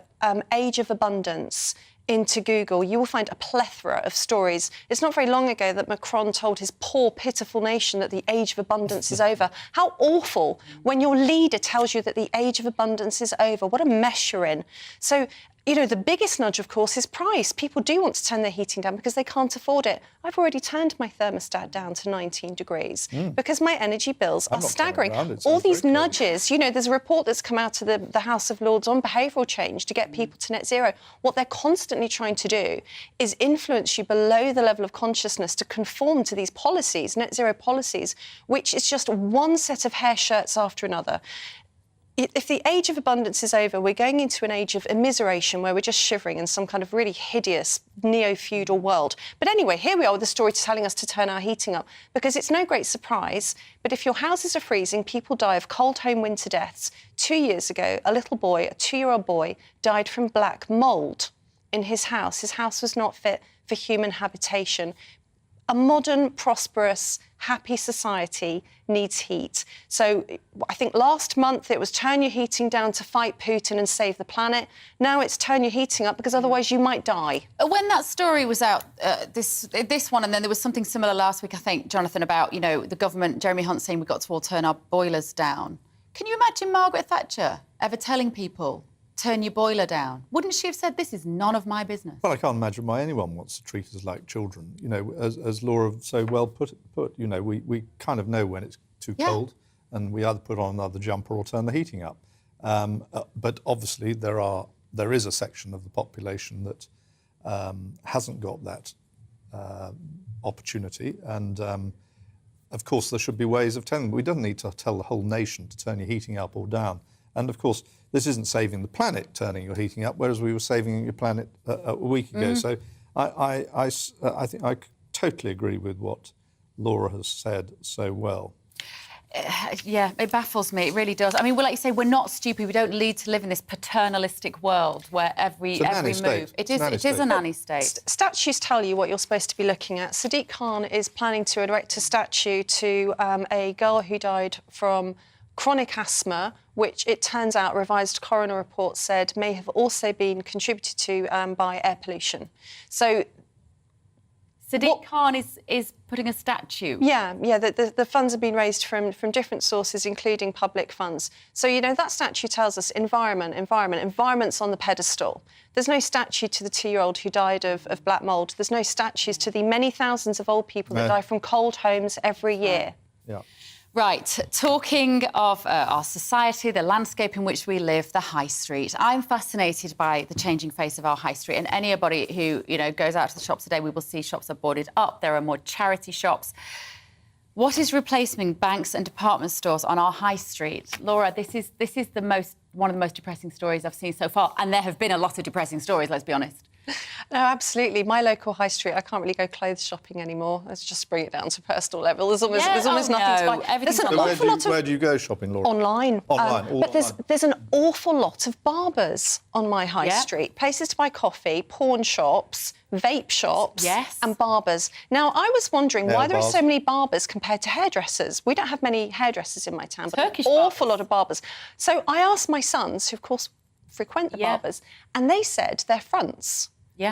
age of abundance into Google, you will find a plethora of stories. It's not very long ago that Macron told his poor, pitiful nation that the age of abundance is over. How awful when your leader tells you that the age of abundance is over. What a mess you're in. So, the biggest nudge, of course, is price. People do want to turn their heating down because they can't afford it. I've already turned my thermostat down to 19 degrees because my energy bills are staggering. All these nudges, there's a report that's come out of the House of Lords on behavioural change to get people to net zero. What they're constantly trying to do is influence you below the level of consciousness to conform to these policies, net zero policies, which is just one set of hair shirts after another. If the age of abundance is over, we're going into an age of immiseration where we're just shivering in some kind of really hideous neo-feudal world. But anyway, here we are with the story telling us to turn our heating up, because it's no great surprise, but if your houses are freezing, people die of cold home winter deaths. 2 years ago, a little boy, a 2-year-old boy, died from black mould in his house. His house was not fit for human habitation. A modern, prosperous, happy society needs heat. So I think last month it was turn your heating down to fight Putin and save the planet. Now it's turn your heating up because otherwise you might die. When that story was out, this one, and then there was something similar last week, I think, Jonathan, about, you know, the government, Jeremy Hunt saying we've got to all turn our boilers down. Can you imagine Margaret Thatcher ever telling people, turn your boiler down? Wouldn't she have said, this is none of my business? Well, I can't imagine why anyone wants to treat us like children. You know, as Laura so well put, you know, we kind of know when it's too cold, and we either put on another jumper or turn the heating up. But obviously there is a section of the population that hasn't got that opportunity, and of course there should be ways of telling them. We don't need to tell the whole nation to turn your heating up or down. And of course, this isn't saving the planet, turning your heating up, whereas we were saving your planet a week ago. So I think I totally agree with what Laura has said so well. Yeah, it baffles me. It really does. I mean, well, like you say, we're not stupid. We don't need to live in this paternalistic world where every move. It is a nanny state. Statues tell you what you're supposed to be looking at. Sadiq Khan is planning to erect a statue to a girl who died from chronic asthma, which it turns out revised coroner report said may have also been contributed to by air pollution. So Sadiq Khan is putting a statue. Yeah. The funds have been raised from different sources, including public funds. So, you know, that statue tells us environment's on the pedestal. There's no statue to the 2-year-old who died of black mould. There's no statues to the many thousands of old people that die from cold homes every year. Yeah. Right, talking of our society, the landscape in which we live, the high street. I'm fascinated by the changing face of our high street, and anybody who, you know, goes out to the shops today, we will see shops are boarded up. There are more charity shops. What is replacing banks and department stores on our high street? Laura, this is one of the most depressing stories I've seen so far, and there have been a lot of depressing stories, let's be honest. No, absolutely. My local high street, I can't really go clothes shopping anymore. Let's just bring it down to personal level. There's almost nothing to buy. There's an awful lot of... Where do you go shopping, Laura? Online. But there's an awful lot of barbers on my high street. Places to buy coffee, pawn shops, vape shops and barbers. Now, I was wondering why there are so many barbers compared to hairdressers. We don't have many hairdressers in my town, but an awful lot of barbers. So I asked my sons, who, of course, frequent the barbers, and they said they're fronts.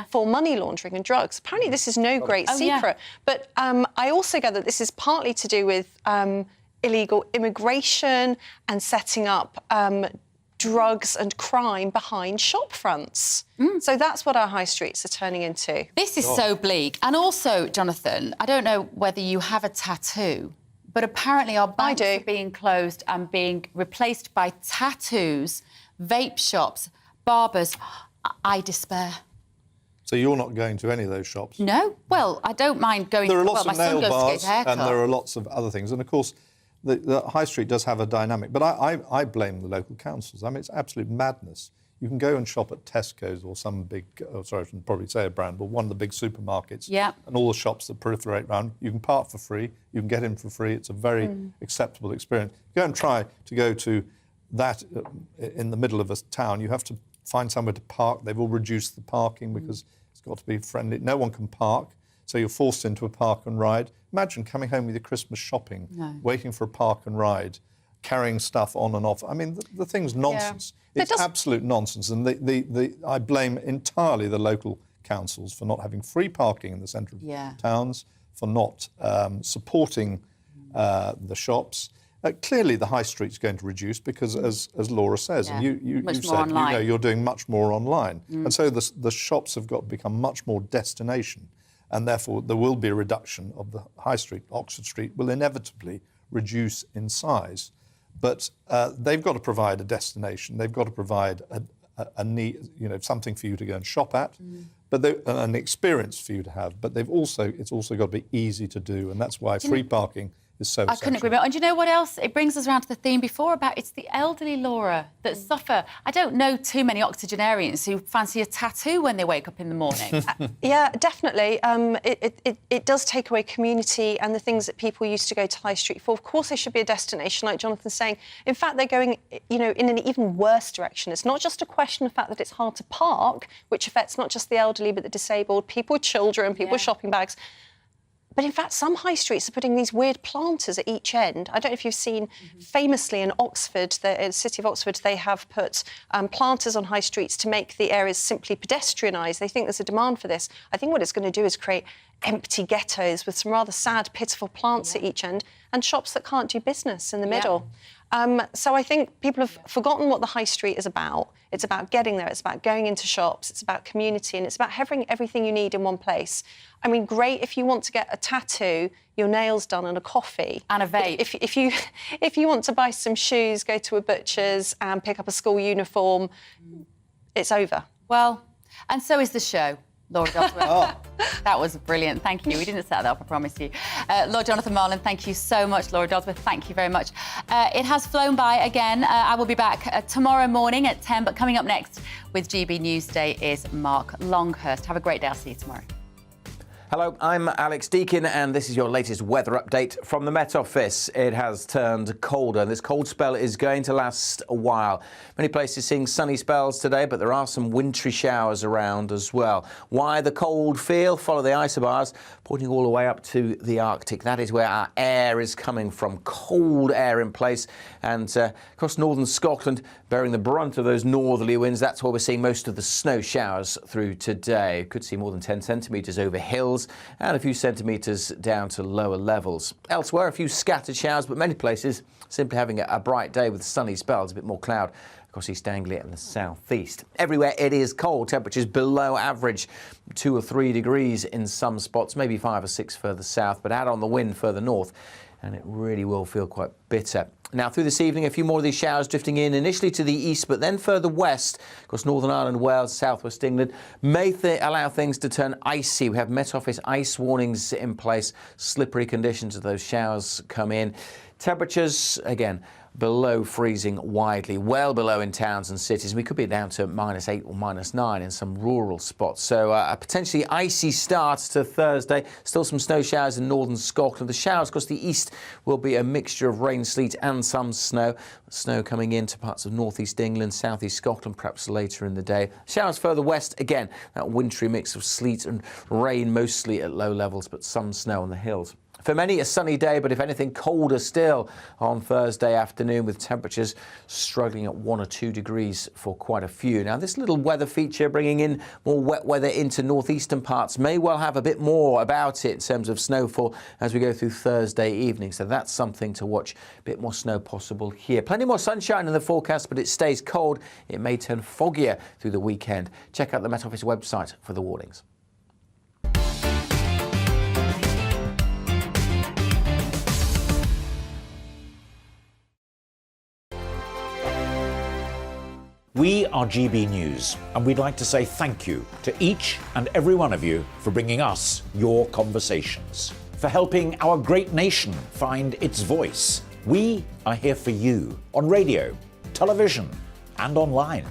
For money laundering and drugs. Apparently this is no great secret. But I also gather this is partly to do with illegal immigration and setting up drugs and crime behind shop fronts. So that's what our high streets are turning into. This is so bleak. And also, Jonathan, I don't know whether you have a tattoo, but apparently our banks are being closed and being replaced by tattoos, vape shops, barbers. I despair. So you're not going to any of those shops? No. Well, I don't mind going... There are lots of nail bars and there are lots of other things. And, of course, the high street does have a dynamic. But I blame the local councils. I mean, it's absolute madness. You can go and shop at Tesco's or some big... sorry, I should probably say a brand, but one of the big supermarkets. And all the shops that proliferate around. You can park for free. You can get in for free. It's a very acceptable experience. Go and try to go to that in the middle of a town. You have to find somewhere to park. They've all reduced the parking because it's got to be friendly. No one can park, so you're forced into a park and ride. Imagine coming home with your Christmas shopping, waiting for a park and ride, carrying stuff on and off. I mean, the thing's nonsense. It's absolute nonsense. And I blame entirely the local councils for not having free parking in the centre of towns, for not supporting the shops. Clearly, the high street's going to reduce because, as Laura says, and you said, you know, you're doing much more online. And so the shops have got to become much more destination, and therefore there will be a reduction of the high street. Oxford Street will inevitably reduce in size. But they've got to provide a destination. They've got to provide a need, you know, something for you to go and shop at, but an experience for you to have. But it's also got to be easy to do, and that's why free parking is so essential. I couldn't agree more. And do you know what else? It brings us around to the theme before about it's the elderly, Laura, that suffer. I don't know too many octogenarians who fancy a tattoo when they wake up in the morning. Yeah, definitely. It does take away community and the things that people used to go to High Street for. Of course, there should be a destination, like Jonathan's saying. In fact, they're going, you know, in an even worse direction. It's not just a question of the fact that it's hard to park, which affects not just the elderly but the disabled, people with children, people with shopping bags. But in fact, some high streets are putting these weird planters at each end. I don't know if you've seen, famously in Oxford, the city of Oxford, they have put planters on high streets to make the areas simply pedestrianised. They think there's a demand for this. I think what it's going to do is create empty ghettos with some rather sad, pitiful plants at each end and shops that can't do business in the middle. So I think people have forgotten what the high street is about. It's about getting there, it's about going into shops, it's about community, and it's about having everything you need in one place. I mean, great if you want to get a tattoo, your nails done, and a coffee. And a vape. If you want to buy some shoes, go to a butcher's and pick up a school uniform, it's over. Well, and so is the show. Laura Dodsworth. That was brilliant. Thank you. We didn't set that up, I promise you. Lord Jonathan Marlin, thank you so much. Laura Dodsworth, thank you very much. It has flown by again. I will be back tomorrow morning at 10, but coming up next with GB News Day is Mark Longhurst. Have a great day. I'll see you tomorrow. Hello, I'm Alex Deakin, and this is your latest weather update from the Met Office. It has turned colder. This cold spell is going to last a while. Many places seeing sunny spells today, but there are some wintry showers around as well. Why the cold feel? Follow the isobars pointing all the way up to the Arctic. That is where our air is coming from. Cold air in place, and across northern Scotland, bearing the brunt of those northerly winds. That's where we're seeing most of the snow showers through today. Could see more than 10 centimetres over hills and a few centimetres down to lower levels. Elsewhere, a few scattered showers, but many places simply having a bright day with sunny spells, a bit more cloud across East Anglia and the southeast. Everywhere it is cold, temperatures below average, 2 or 3 degrees in some spots, maybe 5 or 6 further south, but add on the wind further north, and it really will feel quite bitter. Now, through this evening, a few more of these showers drifting in, initially to the east, but then further west, across Northern Ireland, Wales, southwest England, may allow things to turn icy. We have Met Office ice warnings in place, slippery conditions as those showers come in. Temperatures, again, below freezing widely, well below in towns and cities. We could be down to -8 or -9 in some rural spots. So a potentially icy start to Thursday. Still some snow showers in northern Scotland. The showers across the east will be a mixture of rain, sleet and some snow. Snow coming into parts of northeast England, southeast Scotland, perhaps later in the day. Showers further west, again, that wintry mix of sleet and rain, mostly at low levels, but some snow on the hills. For many, a sunny day, but if anything, colder still on Thursday afternoon, with temperatures struggling at 1 or 2 degrees for quite a few. Now, this little weather feature bringing in more wet weather into northeastern parts may well have a bit more about it in terms of snowfall as we go through Thursday evening. So that's something to watch. A bit more snow possible here. Plenty more sunshine in the forecast, but it stays cold. It may turn foggier through the weekend. Check out the Met Office website for the warnings. We are GB News, and we'd like to say thank you to each and every one of you for bringing us your conversations, for helping our great nation find its voice. We are here for you on radio, television, and online.